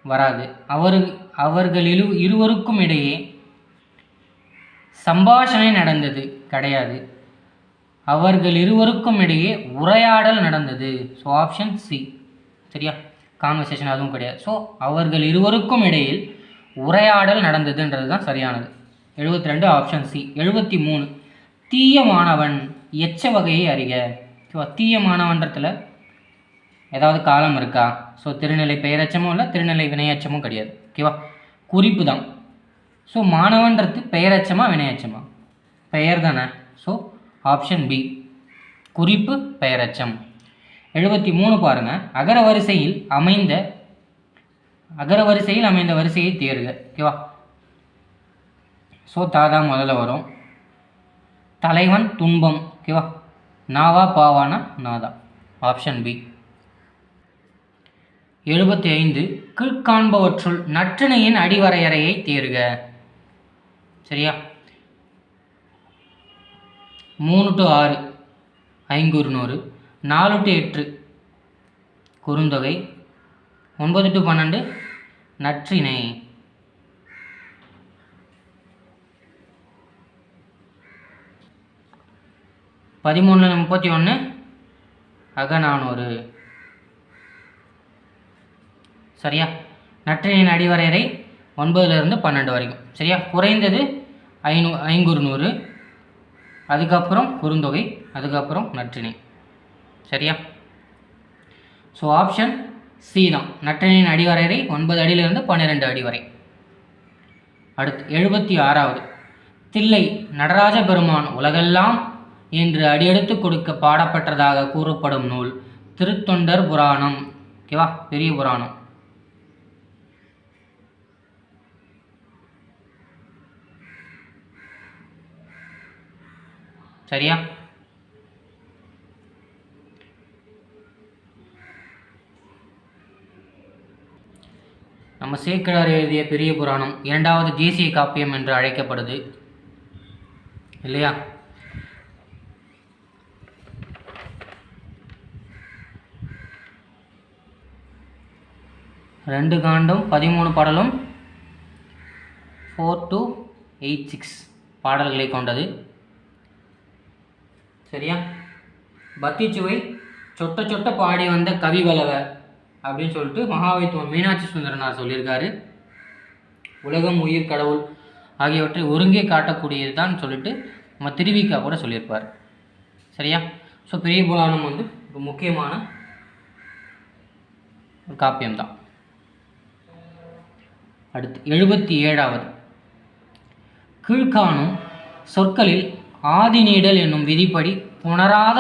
வராது. அவர்கள் இருவருக்கும் இடையே சம்பாஷணை நடந்தது. கிடையாது. அவர்கள் இருவருக்கும் இடையே உரையாடல் நடந்தது. So option C. சரியா? கான்வர்சேஷன் அதுவும் கிடையாது. ஸோ அவர்கள் இருவருக்கும் இடையில் உரையாடல் நடந்ததுன்றது தான் சரியானது. 72 ஆப்ஷன் சி. 73 தீய மாணவன் எச்ச வகையை அறிக. தீய மாணவன்றத்தில் ஏதாவது காலம் இருக்கா? ஸோ திருநிலை பெயரச்சமும் இல்லை, திருநிலை வினையச்சமும் கிடையாது. ஓகேவா? குறிப்பு தான். ஸோ மாணவன்றது பெயரச்சமா வினையச்சமா? பெயர் தானே. ஆப்ஷன் பி குறிப்பு பெயரச்சம். 73 பாருங்கள், அகரவரிசையில் அமைந்த வரிசையை தேர்க. ஓகேவா? ஸோ தாதா முதல்ல வரும், தலைவன் துன்பம். ஓகேவா? நாவா பாவானா நாதா. Option B. 75 கீழ்காண்பவற்றுள் நற்றிணையின் அடிவரையறையை தேர்க. சரியா? 3 to 6 Ainkurunuru, 4 to 8 Kurunthogai, 9 to 12 Natrinai. பதிமூணு 31 அகநானூறு. சரியா? நற்றிணையின் அடிவரையறை 9லிருந்து 12 வரைக்கும். சரியா? குறைந்தது ஐங்குறுநூறு, அதுக்கப்புறம் குறுந்தொகை, அதுக்கப்புறம் நற்றிணை. சரியா? ஸோ ஆப்ஷன் சி தான். நற்றிணையின் அடிவரையறை 9 அடியிலிருந்து 12 அடி வரை. அடுத்து 76வது தில்லை நடராஜ பெருமான் உலகெல்லாம் என்று அடியெடுத்து கொடுக்க பாடப்பட்டதாக கூறப்படும் நூல் திருத்தொண்டர் புராணம். ஓகேவா? பெரிய புராணம். சரியா? நம்ம சேக்கிழார் எழுதிய பெரிய புராணம் 2வது தேசிய காப்பியம் என்று அழைக்கப்படுது இல்லையா? ரெண்டு காண்டம் 13 பாடலும் 4 to 86 பாடல்களை கொண்டது. சரியா? பத்திச்சுவை சொட்ட சொட்ட பாடி வந்த கவி வளவ அப்படின்னு சொல்லிட்டு மகாவித்துவம் மீனாட்சி சுந்தரனார் சொல்லியிருக்காரு. உலகம், உயிர், கடவுள் ஆகியவற்றை ஒருங்கே காட்டக்கூடியது தான் சொல்லிட்டு நம்ம திருவிக்கா கூட சொல்லியிருப்பார். சரியா? ஸோ பெரிய புராணம் வந்து ஒரு முக்கியமான ஒரு காப்பியம்தான். அடுத்து 77வது கீழ்காணும் சொற்களில் ஆதி நீடல் என்னும் விதிப்படி புணராத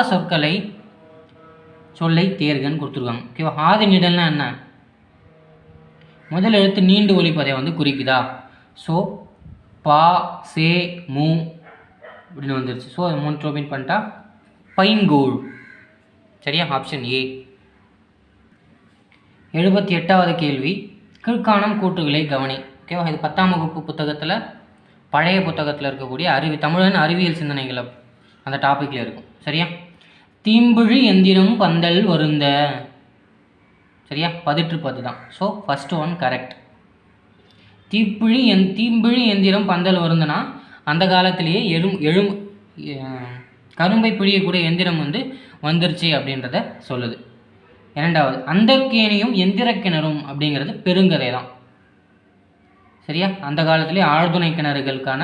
சொல்லை தேர்கன்னு கொடுத்துருக்காங்க. ஓகேவா? ஆதி நீடல்னா என்ன? முதல் எழுத்து நீண்டு ஒலிப்பதை வந்து குறிக்குதா? ஸோ பா, சே, மூ அப்படின்னு வந்துருச்சு. ஸோ அது 3 ட்ரோபின் பண்ணிட்டா பைங்கூழ். சரியா? Option A. 78வது கேள்வி கீழ்காணும் கூற்றுகளை கவனி. ஓகேவா? இது 10ஆம் வகுப்பு புத்தகத்தில், பழைய புத்தகத்தில் இருக்கக்கூடிய தமிழன் அறிவியல் சிந்தனைகளை அந்த டாப்பிக்கில் இருக்கும். சரியா? தீம்பிழி எந்திரம் பந்தல் வருந்த. சரியா? 10 தான். So first one correct. தீம்பிழி எந்திரம் பந்தல் வருந்தனா அந்த காலத்திலேயே கரும்பை பிழியக்கூடிய எந்திரம் வந்து வந்துருச்சு அப்படின்றத சொல்லுது. 2வது அந்த கேணியும் எந்திர கிணறும் அப்படிங்கிறது பெருங்கதை தான். சரியா? அந்த காலத்திலே ஆழ்துணை கிணறுகளுக்கான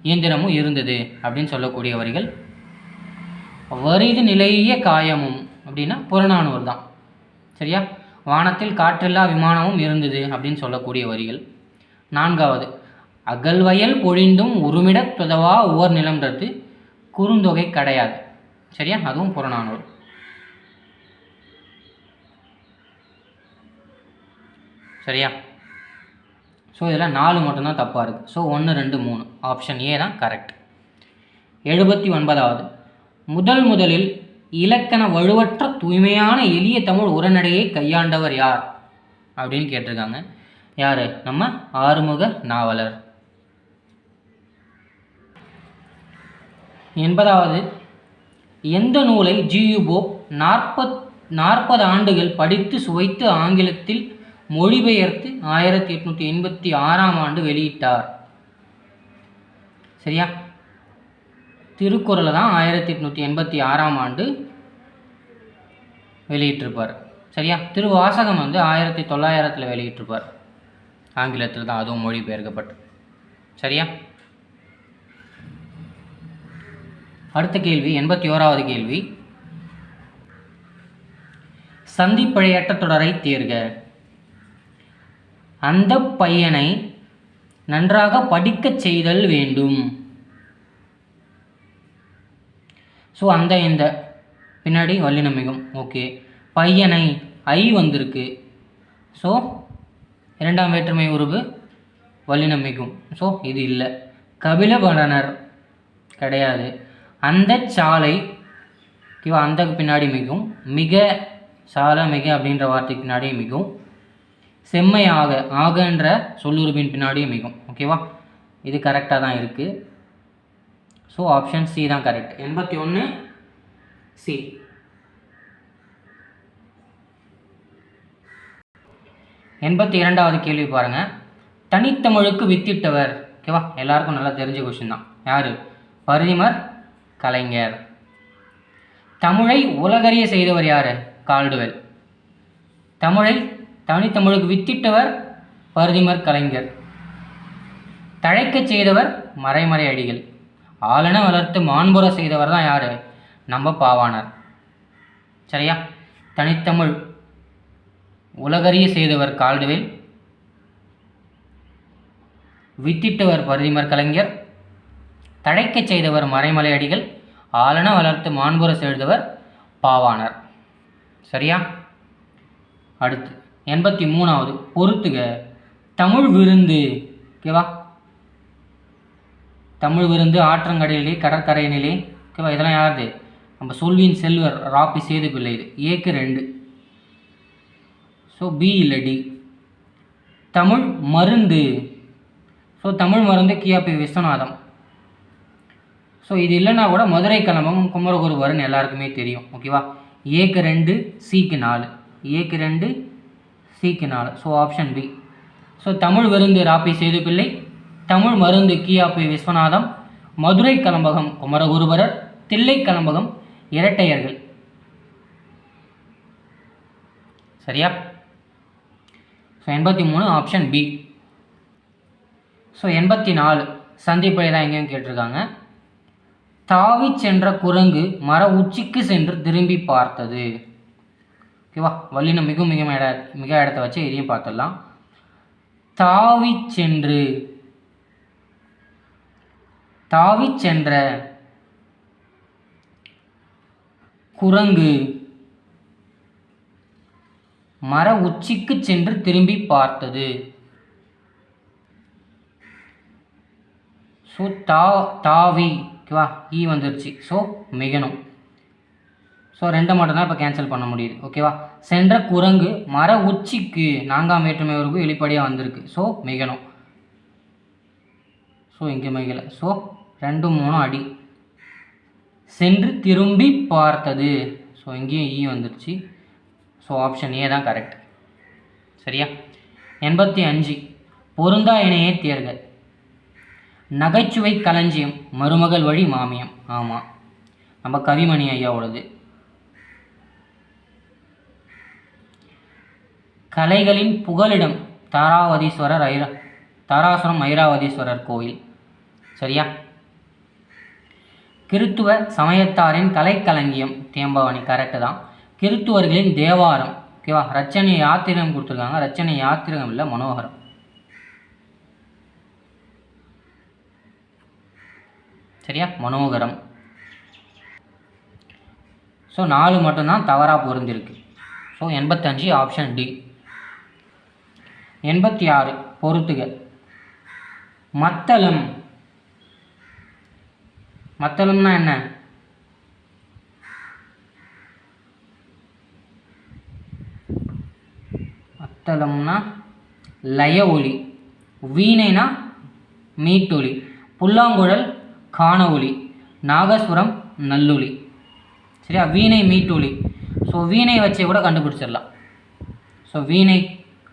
இயந்திரமும் இருந்தது அப்படின்னு சொல்லக்கூடிய வரிகள். வரிது நிலைய காயமும் அப்படின்னா புறநானூறு தான். சரியா? வானத்தில் காற்றில்லா விமானமும் இருந்தது அப்படின்னு சொல்லக்கூடிய வரிகள். 4வது அகல்வயல் பொழிந்தும் உருமிட துதவா உவர் நிலம்ன்றது குறுந்தொகை கிடையாது. சரியா? அதுவும் புறநானூறு. சரியா? ஸோ இதில் 4 மட்டும்தான் தப்பாக இருக்குது. ஸோ 1, 2, 3 ஆப்ஷன் ஏ தான் கரெக்ட். 79வது முதலில் இலக்கண வலுவற்ற தூய்மையான எளிய தமிழ் உரைநடையை கையாண்டவர் யார் அப்படின்னு கேட்டிருக்காங்க. யார்? நம்ம ஆறுமுக நாவலர். 80வது எந்த நூலை ஜி.யு. போப் 40 ஆண்டுகள் படித்து சுவைத்து ஆங்கிலத்தில் மொழிபெயர்த்து 1886ஆம் ஆண்டு வெளியிட்டார்? சரியா? திருக்குறளை தான் 1886ஆம் ஆண்டு வெளியிட்டிருப்பார். சரியா? திருவாசகம் வந்து 1900 வெளியிட்டிருப்பார். ஆங்கிலத்தில் தான் அதுவும் மொழிபெயர்க்கப்பட்டு. சரியா? அடுத்த கேள்வி 81வது கேள்வி சந்திப்பழையற்ற தொடரை தேர்க. அந்த பையனை நன்றாக படிக்கச் செய்தல் வேண்டும். ஸோ அந்த இந்த பின்னாடி வல்லினம் மிகும். ஓகே, பையனை ஐ வந்திருக்கு. ஸோ இரண்டாம் வேற்றுமை உருவு வல்லினம் மிகும். ஸோ இது இல்லை. கபிலபரணர் கிடையாது. அந்த சாலை ஓகேவா, அந்த பின்னாடி மிகும். மிக சாலை மிக அப்படின்ற வார்த்தைக்கு பின்னாடியே மிகும். செம்மையாக ஆகன்ற சொல்லுறுப்பின் பின்னாடியே மிகும். ஓகேவா, இது கரெக்டாக தான் இருக்குது. ஸோ ஆப்ஷன் சி தான் கரெக்ட். 81 சி. 82வது கேள்வி பாருங்கள். தனித்தமிழுக்கு வித்திட்டவர். ஓகேவா, எல்லாருக்கும் நல்லா தெரிஞ்ச கொஸ்டின் தான். யார்? பரிதிமர் கலைஞர். தமிழை உலகறிய செய்தவர் யார்? கால்டுவெல். தமிழை தனித்தமிழுக்கு வித்திட்டவர் பரிதிமர் கலைஞர். தழைக்கச் செய்தவர் மறைமறை அடிகள். ஆளென வளர்த்து மாண்புற செய்தவர் தான் யார்? நம்ம பாவாணர். சரியா? தனித்தமிழ் உலகறிய செய்தவர் கால்டுவெல், வித்திட்டவர் பரிதிமர் கலைஞர், தழைக்கச் செய்தவர் மறைமலை அடிகள், ஆளென வளர்த்து மாண்புற செய்தவர் பாவாணர். சரியா? அடுத்து 83வது பொறுத்துக. தமிழ் விருந்து. ஓகேவா, தமிழ் விருந்து ஆற்றங்கரையிலே கடற்கரையினிலே. ஓகேவா, இதெல்லாம் யாருது? நம்ம சொல்வின் செல்வர் ராப்பி சேது பிள்ளை. இது ஏக்கு 2. ஸோ பி இல்லை டி. தமிழ் மருந்து. ஸோ தமிழ் மருந்து கியாபி விஸ்வநாதம். ஸோ இது இல்லைன்னா கூட மதுரை கலம்பகம் குமரகுருபரன் எல்லாருக்குமே தெரியும். ஓகேவா, ஏக்கு 2 சிக்கு 4. ஏக்கு 2 சிக்கு 4. So option B. So Tamil விருந்து ராப்பி சேது பிள்ளை, தமிழ் மருந்து கியாபி விஸ்வநாதம், மதுரை கலம்பகம் குமரகுருபரர், தில்லை கலம்பகம் இரட்டையர்கள். சரியா? So 83 option B. ஸோ 84 சந்திப்பிழை தான் எங்கேயும் கேட்டிருக்காங்க. தாவி சென்ற குரங்கு மர உச்சிக்கு சென்று திரும்பி பார்த்தது. ஓகேவா, வல்லினம் மிக இடத்தை வச்சு இதையும் பார்த்துடலாம். தாவி சென்று, தாவி சென்ற குரங்கு மர உச்சிக்கு சென்று திரும்பி பார்த்தது. ஸோ தாவி. ஓகேவா, ஈ வந்துருச்சு. ஸோ மிகணும். ஸோ 2 மட்டும்தான் இப்போ கேன்சல் பண்ண முடியுது. ஓகேவா, சென்ற குரங்கு மர உச்சிக்கு 4ஆம் வேற்றுமை உருவு வெளிப்படையாக வந்திருக்கு. ஸோ மிகணும். ஸோ இங்கே மிகலை. ஸோ 2 3 அடி. சென்று திரும்பி பார்த்தது. ஸோ இங்கேயும் ஈ வந்துருச்சு. ஸோ ஆப்ஷன் ஏ தான் கரெக்ட். சரியா? 85 பொருந்தா இணையே தேர்க. நகைச்சுவை களஞ்சியம் மருமகள் வழி மாமியம். ஆமாம், நம்ம கவிமணி ஐயாவோடது. கலைகளின் புகலிடம் தாராசுரம் ஐராவதீஸ்வரர் கோயில். சரியா? கிறித்துவ சமயத்தாரின் கலைக்களஞ்சியம் தேம்பாவணி. கரெக்டு தான். கிறித்துவர்களின் தேவாரம். ஓகேவா, ரச்சனை யாத்திரம் கொடுத்துருக்காங்க. ரச்சனை யாத்திரம் இல்லை, மனோகரம். சரியா? மனோகரம். ஸோ 4 மட்டும்தான் தவறாக பொருந்திருக்கு. So 85 option D. 86 பொறுத்துக. மத்தளம். மத்தளம்னா என்ன? மத்தளம்னா லய ஒலி. வீணைனா மீட்டொலி. புல்லாங்குழல் காண ஒலி. நாகஸ்வரம் நல்லொலி. சரியா? வீணை மீட்டொலி. ஸோ வீணை வச்சே கூட கண்டுபிடிச்சிடலாம். ஸோ வீணை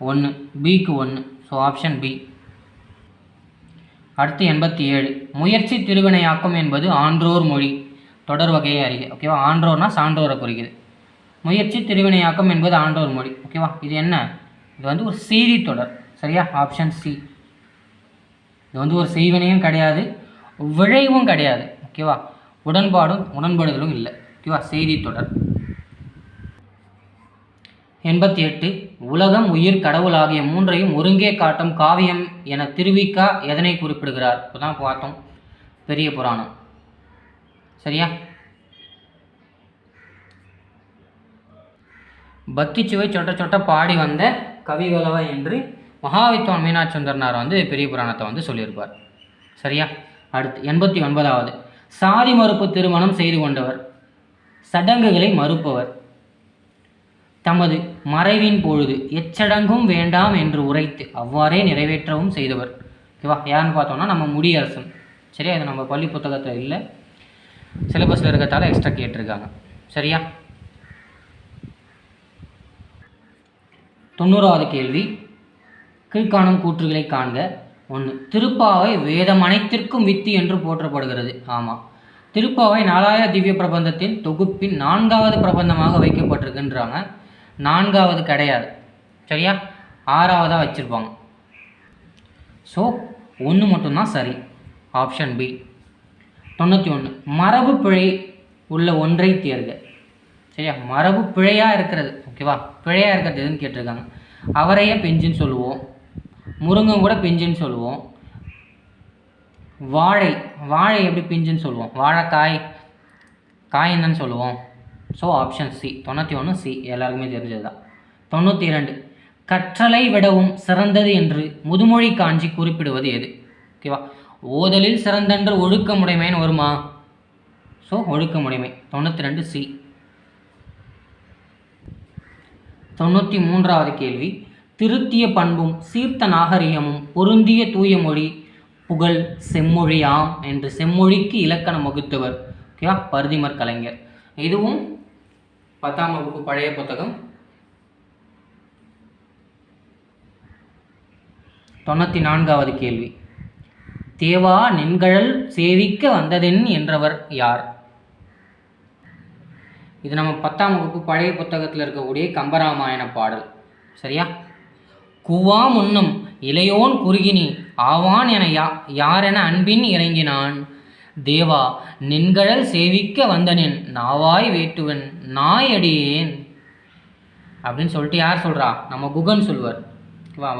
1, பிக்கு 1. So option B. அடுத்து 87 முயற்சி திருவினையாக்கம் என்பது ஆன்றோர் மொழி தொடர் வகையை அறிக. ஓகேவா, ஆன்றோர்னா சான்றோரை குறிக்குது. முயற்சி திருவினையாக்கம் என்பது ஆன்றோர் மொழி. ஓகேவா, இது என்ன? இது வந்து ஒரு செய்தி தொடர். சரியா? Option C. இது வந்து ஒரு செய்வினையும் கிடையாது, விளைவும் கிடையாது. ஓகேவா, உடன்படுதலும் இல்லை. ஓகேவா, செய்தி தொடர். 88 உலகம் உயிர் கடவுள் ஆகிய 3ஐயும் ஒருங்கே காட்டும் காவியம் என திருவிக்கா எதனை குறிப்பிடுகிறார்? இப்போ தான் பார்த்தோம், பெரிய புராணம். சரியா? பக்திச்சுவை சொட்ட சொட்ட பாடி வந்த கவிகளவ என்று மகாவித்வான் மீனாட்சி சுந்தரனார் வந்து பெரிய புராணத்தை வந்து சொல்லியிருப்பார். சரியா? அடுத்து 89வது, சாதி மறுப்பு திருமணம் செய்து கொண்டவர், சடங்குகளை மறுப்பவர், தமது மறைவின் பொழுது எச்சடங்கும் வேண்டாம் என்று உரைத்து அவ்வாறே நிறைவேற்றவும் செய்தவர். ஓகேவா? யாருன்னு பார்த்தோம்னா நம்ம முடியரசன். சரியா? இது நம்ம பள்ளி புத்தகத்தில் இல்லை, சிலபஸில் இருக்கிறதால எக்ஸ்ட்ரா கேட்டிருக்காங்க. சரியா? 90வது கேள்வி, கீழ்காணும் கூற்றுகளை காண்க. 1. திருப்பாவை வேதம் அனைத்திற்கும் வித்து என்று போற்றப்படுகிறது. ஆமாம், திருப்பாவை 4000 திவ்ய பிரபந்தத்தின் தொகுப்பின் 4வது பிரபந்தமாக வைக்கப்பட்டிருக்குன்றாங்க. 4வது கிடையாது. சரியா? 6வதாக வச்சுருப்பாங்க. ஸோ 1 மட்டும்தான் சரி. Option B. 91, மரபு பிழை உள்ள ஒன்றை தேர்க. சரியா? மரபு பிழையாக இருக்கிறது. ஓகேவா? பிழையாக இருக்கிறது எதுன்னு கேட்டிருக்காங்க. அவரையே பிஞ்சுன்னு சொல்லுவோம், முருங்கை கூட பிஞ்சுன்னு சொல்லுவோம், வாழை எப்படி பிஞ்சுன்னு சொல்லுவோம், வாழைக்காய் காயின்னு சொல்லுவோம். So option C. 91 சி எல்லாருக்குமே தெரிஞ்சது தான். 92, கற்றலை விடவும் சிறந்தது என்று முதுமொழி காஞ்சி குறிப்பிடுவது எது? ஓகேவா? ஓதலில் சிறந்தென்று ஒழுக்கமுடைமைன்னு வருமா? ஸோ ஒழுக்கமுடைமை. 92 சி. 93வது கேள்வி, திருத்திய பண்பும் சீர்த்த நாகரிகமும் பொருந்திய தூய மொழி புகழ் செம்மொழியாம் என்று செம்மொழிக்கு இலக்கணம் வகுத்தவர். ஓகேவா? பரிதிமர் கலைஞர். இதுவும் 10ஆம் வகுப்பு பழைய புத்தகம். 94வது கேள்வி, தேவா நின்கழல் சேவிக்க வந்ததென் என்றவர் யார்? இது நம்ம 10ஆம் வகுப்பு பழைய புத்தகத்தில் இருக்கக்கூடிய கம்பராமாயண பாடல். சரியா? குவா முன்னம் இளையோன் குறுகினி ஆவான் என யாரென அன்பின் இறங்கினான், தேவா நின்கழல் சேவிக்க வந்தனேன் நாவாய் வேட்டுவன் நாயடியேன் அப்படின்னு சொல்லிட்டு யார் சொல்கிறா? நம்ம குகன் சொல்வார்.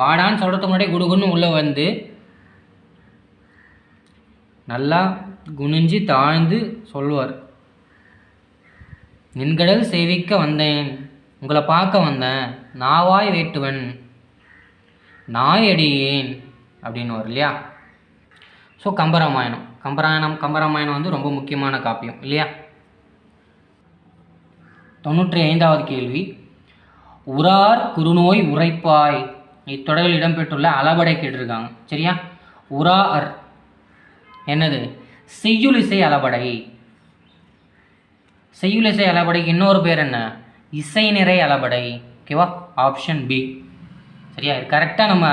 வாடான்னு சொல்கிறதுக்கு முன்னாடி குடுகுன்னு உள்ளே வந்து நல்லா குனிஞ்சு தாழ்ந்து சொல்வார், நின்கடல் சேவிக்க வந்தேன், உங்களை பார்க்க வந்தேன், நாவாய் வேட்டுவன் நாயடியேன் அப்படின்னு வரும் இல்லையா? ஸோ கம்பராமாயணம் வந்து ரொம்ப முக்கியமான காப்பியம் இல்லையா? 95வது கேள்வி, உரார் குறுநோய் உரைப்பாய் இத்தொடரில் இடம்பெற்றுள்ள அளபடை கேட்டிருக்காங்க. சரியா? உரார் என்னது? செய்யுளிசை அளபடை. செய்யுளிசை அளபடைக்கு இன்னொரு பேர் என்ன? இசை நிறை அளபடை. ஓகேவா? Option B. சரியா? இது கரெக்டாக நம்ம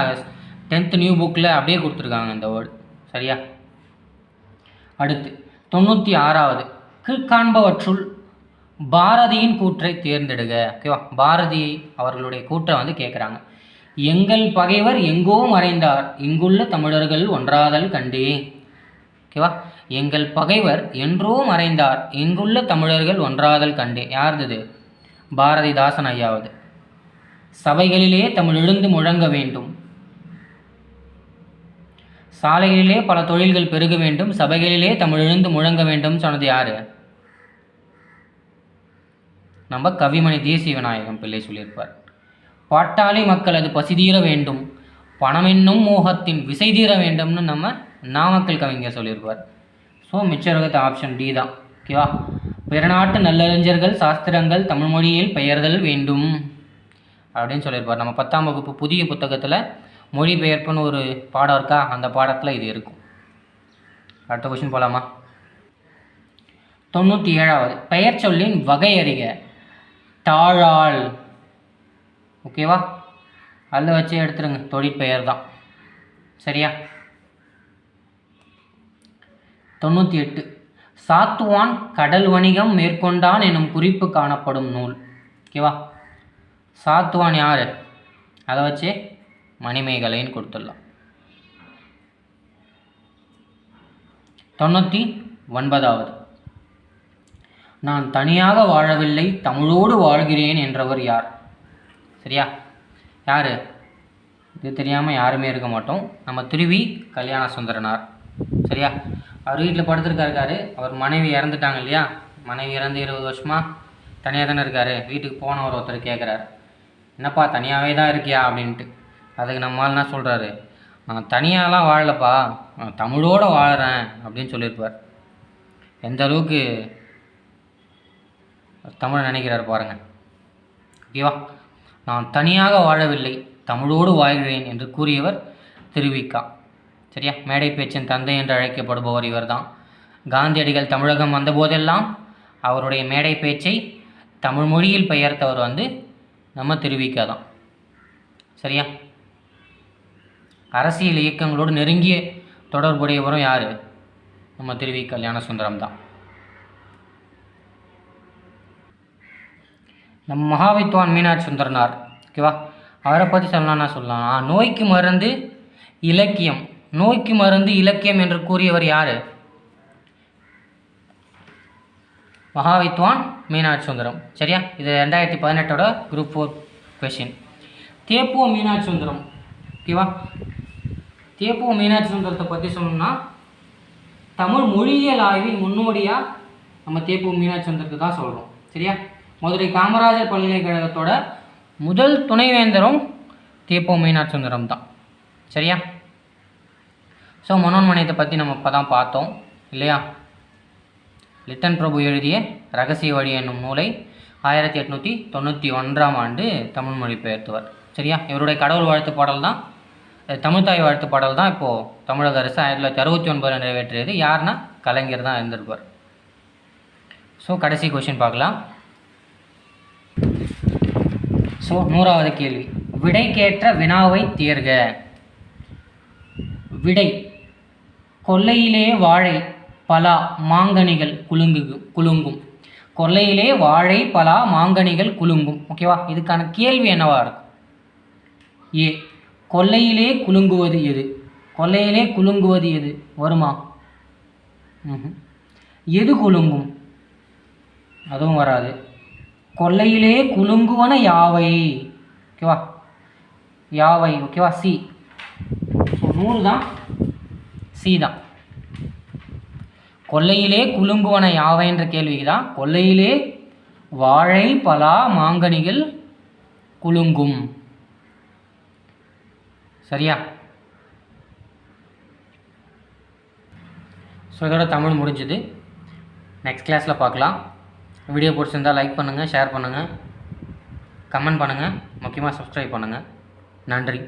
10th நியூ புக்கில் அப்படியே கொடுத்துருக்காங்க இந்த வேர்டு. சரியா? அடுத்து 96வது, கீழ்காண்பவற்றுள் பாரதியின் கூற்றை தேர்ந்தெடுக. ஓகேவா? பாரதி அவர்களுடைய கூற்றை வந்து கேட்குறாங்க. எங்கள் பகைவர் எங்கோ மறைந்தார், இங்குள்ள தமிழர்கள் ஒன்றாதல் கண்டே. ஓகேவா? எங்கள் பகைவர் என்றோ மறைந்தார், இங்குள்ள தமிழர்கள் ஒன்றாதல் கண்டே. யாருது? பாரதிதாசன் ஐயாவது. சபைகளிலே தமிழ் எழுந்து முழங்க வேண்டும், சாலைகளிலே பல தொழில்கள் பெருக வேண்டும், சபைகளிலே தமிழ் எழுந்து முழங்க வேண்டும் சொன்னது யாரு? நம்ம கவிமணி தேசிய விநாயகம் பிள்ளை சொல்லியிருப்பார். பாட்டாளி மக்கள் அது பசிதீர வேண்டும், பணமென்னும் மோகத்தின் விசை தீர வேண்டும்னு நம்ம நாமக்கல் கவிஞர் சொல்லியிருப்பார். ஸோ மிச்சம் இருக்கிறது ஆப்ஷன் டி தான். ஓகேவா? பிறநாட்டு நல்லறிஞர்கள் சாஸ்திரங்கள் தமிழ் மொழியில் பெயர்தல் வேண்டும் அப்படின்னு சொல்லியிருப்பார். நம்ம 10ஆம் வகுப்பு புதிய புத்தகத்தில் மொழிபெயர்ப்புன்னு ஒரு பாடம் இருக்கா, அந்த பாடத்தில் இது இருக்கும். அடுத்த கொஸ்டின் போகலாமா? 97வது, பெயர் சொல்லின் வகை அறிக. தாழாள். ஓகேவா? அதில் வச்சு எடுத்துருங்க, தொழிற்பெயர் தான். சரியா? 98, சாத்துவான் கடல் வணிகம் மேற்கொண்டான் எனும் குறிப்பு காணப்படும் நூல். ஓகேவா? சாத்துவான் யார்? அதை வச்சு மணிமேகலைன்னு கொடுத்துடலாம். 99வது, நான் தனியாக வாழவில்லை தமிழோடு வாழ்கிறேன் என்றவர் யார்? சரியா? யார்? இது தெரியாமல் யாருமே இருக்க மாட்டோம். நம்ம திருவி கல்யாண சுந்தரனார். சரியா? அவர் வீட்டில் படுத்துருக்காரு. அவர் மனைவி இறந்துட்டாங்க இல்லையா? மனைவி இறந்து 20 வருஷமாக தனியாக தானே இருக்கார். வீட்டுக்கு போனவர் ஒருத்தர் கேட்குறாரு, என்னப்பா தனியாகவே தான் இருக்கியா அப்படின்ட்டு. அதுக்கு நம்மால் என்ன சொல்கிறாரு, நான் தனியாகலாம் வாழலப்பா, நான் தமிழோடு வாழறேன் அப்படின்னு சொல்லியிருப்பார். எந்த அளவுக்கு தமிழை நினைக்கிறார் பாருங்கள். ஓகேவா, நான் தனியாக வாழவில்லை, தமிழோடு வாழ்கிறேன் என்று கூறியவர் திருவிக்கா. சரியா, மேடை பேச்சின் தந்தை என்று அழைக்கப்படுபவர் இவர் தான். காந்தியடிகள் தமிழகம் வந்தபோதெல்லாம் அவருடைய மேடை பேச்சை தமிழ் மொழியில் பெயர்த்தவர் நம்ம திருவிக்கா தான். சரியா, அரசியல் இயக்கங்களோடு நெருங்கிய தொடர்புடையவரும் யார், நம்ம திருவிக்கா ஞானசுந்தரம் தான். நம்ம மகாவித்வான் மீனாட்சி சுந்தரனார். ஓகேவா, அவரை பற்றி சொல்லலாம். நோய்க்கு மருந்து இலக்கியம், நோய்க்கு மருந்து இலக்கியம் என்று கூறியவர் யார், மகாவித்வான் மீனாட்சி சுந்தரம். சரியா, இது 2018 குரூப் 4 கொஷின். தேப்போ மீனாட்சி சுந்தரம். ஓகேவா, தேப்போ மீனாட்சி சுந்தரத்தை பற்றி சொல்லணும்னா தமிழ் மொழியியல் ஆய்வின் முன்னோடியாக நம்ம தேப்போ மீனாட்சி சுந்தரத்தை தான் சொல்கிறோம். சரியா, மதுரை காமராஜர் பல்கலைக்கழகத்தோட முதல் துணைவேந்தரும் தேப்போ மீனாட்சி சுந்தரம் தான். சரியா, ஸோ மனோன்மணியத்தை பற்றி நம்ம இப்போ தான் பார்த்தோம் இல்லையா. லிட்டன் பிரபு எழுதிய ரகசிய வழி என்னும் நூலை 1891 தமிழ் மொழிபெயர்த்தவர். சரியா, இவருடைய கடவுள் வாழ்த்து பாடல் தான், தமிழ்தாய் வாழ்த்து பாடல் தான் இப்போது தமிழக அரசு 1969 நிறைவேற்றியது. யாருன்னா கலைஞர் தான் இருந்திருப்பார். ஸோ கடைசி கொஷின் பார்க்கலாம். ஸோ 100வது கேள்வி, விடைக்கேற்ற வினாவை தேர்க. விடை, கொல்லையிலே வாழை பலா மாங்கனிகள் குலுங்கும். கொல்லையிலே வாழை பலா மாங்கனிகள் குலுங்கும். ஓகேவா, இதுக்கான கேள்வி என்னவா இருக்கும். ஏ, கொல்லையிலே குலுங்குவது எது, கொல்லையிலே குலுங்குவது எது வருமா, எது குலுங்கும், அதுவும் வராது. கொல்லையிலே குலுங்குவன யாவை, ஓகேவா, யாவை. ஓகேவா, சி. ஸோ 100 தான், சி தான். கொல்லையிலே குலுங்குவன யாவை என்ற கேள்விக்கு தான் கொல்லையிலே வாழை பலா மாங்கனிகள் குலுங்கும். சரியா, ஸோ இதோட தமிழ் முடிஞ்சுது. நெக்ஸ்ட் கிளாஸில் பார்க்கலாம். வீடியோ பிடிச்சிருந்தால் லைக் பண்ணுங்கள், ஷேர் பண்ணுங்கள், கமெண்ட் பண்ணுங்கள், முக்கியமாக சப்ஸ்கிரைப் பண்ணுங்கள். நன்றி.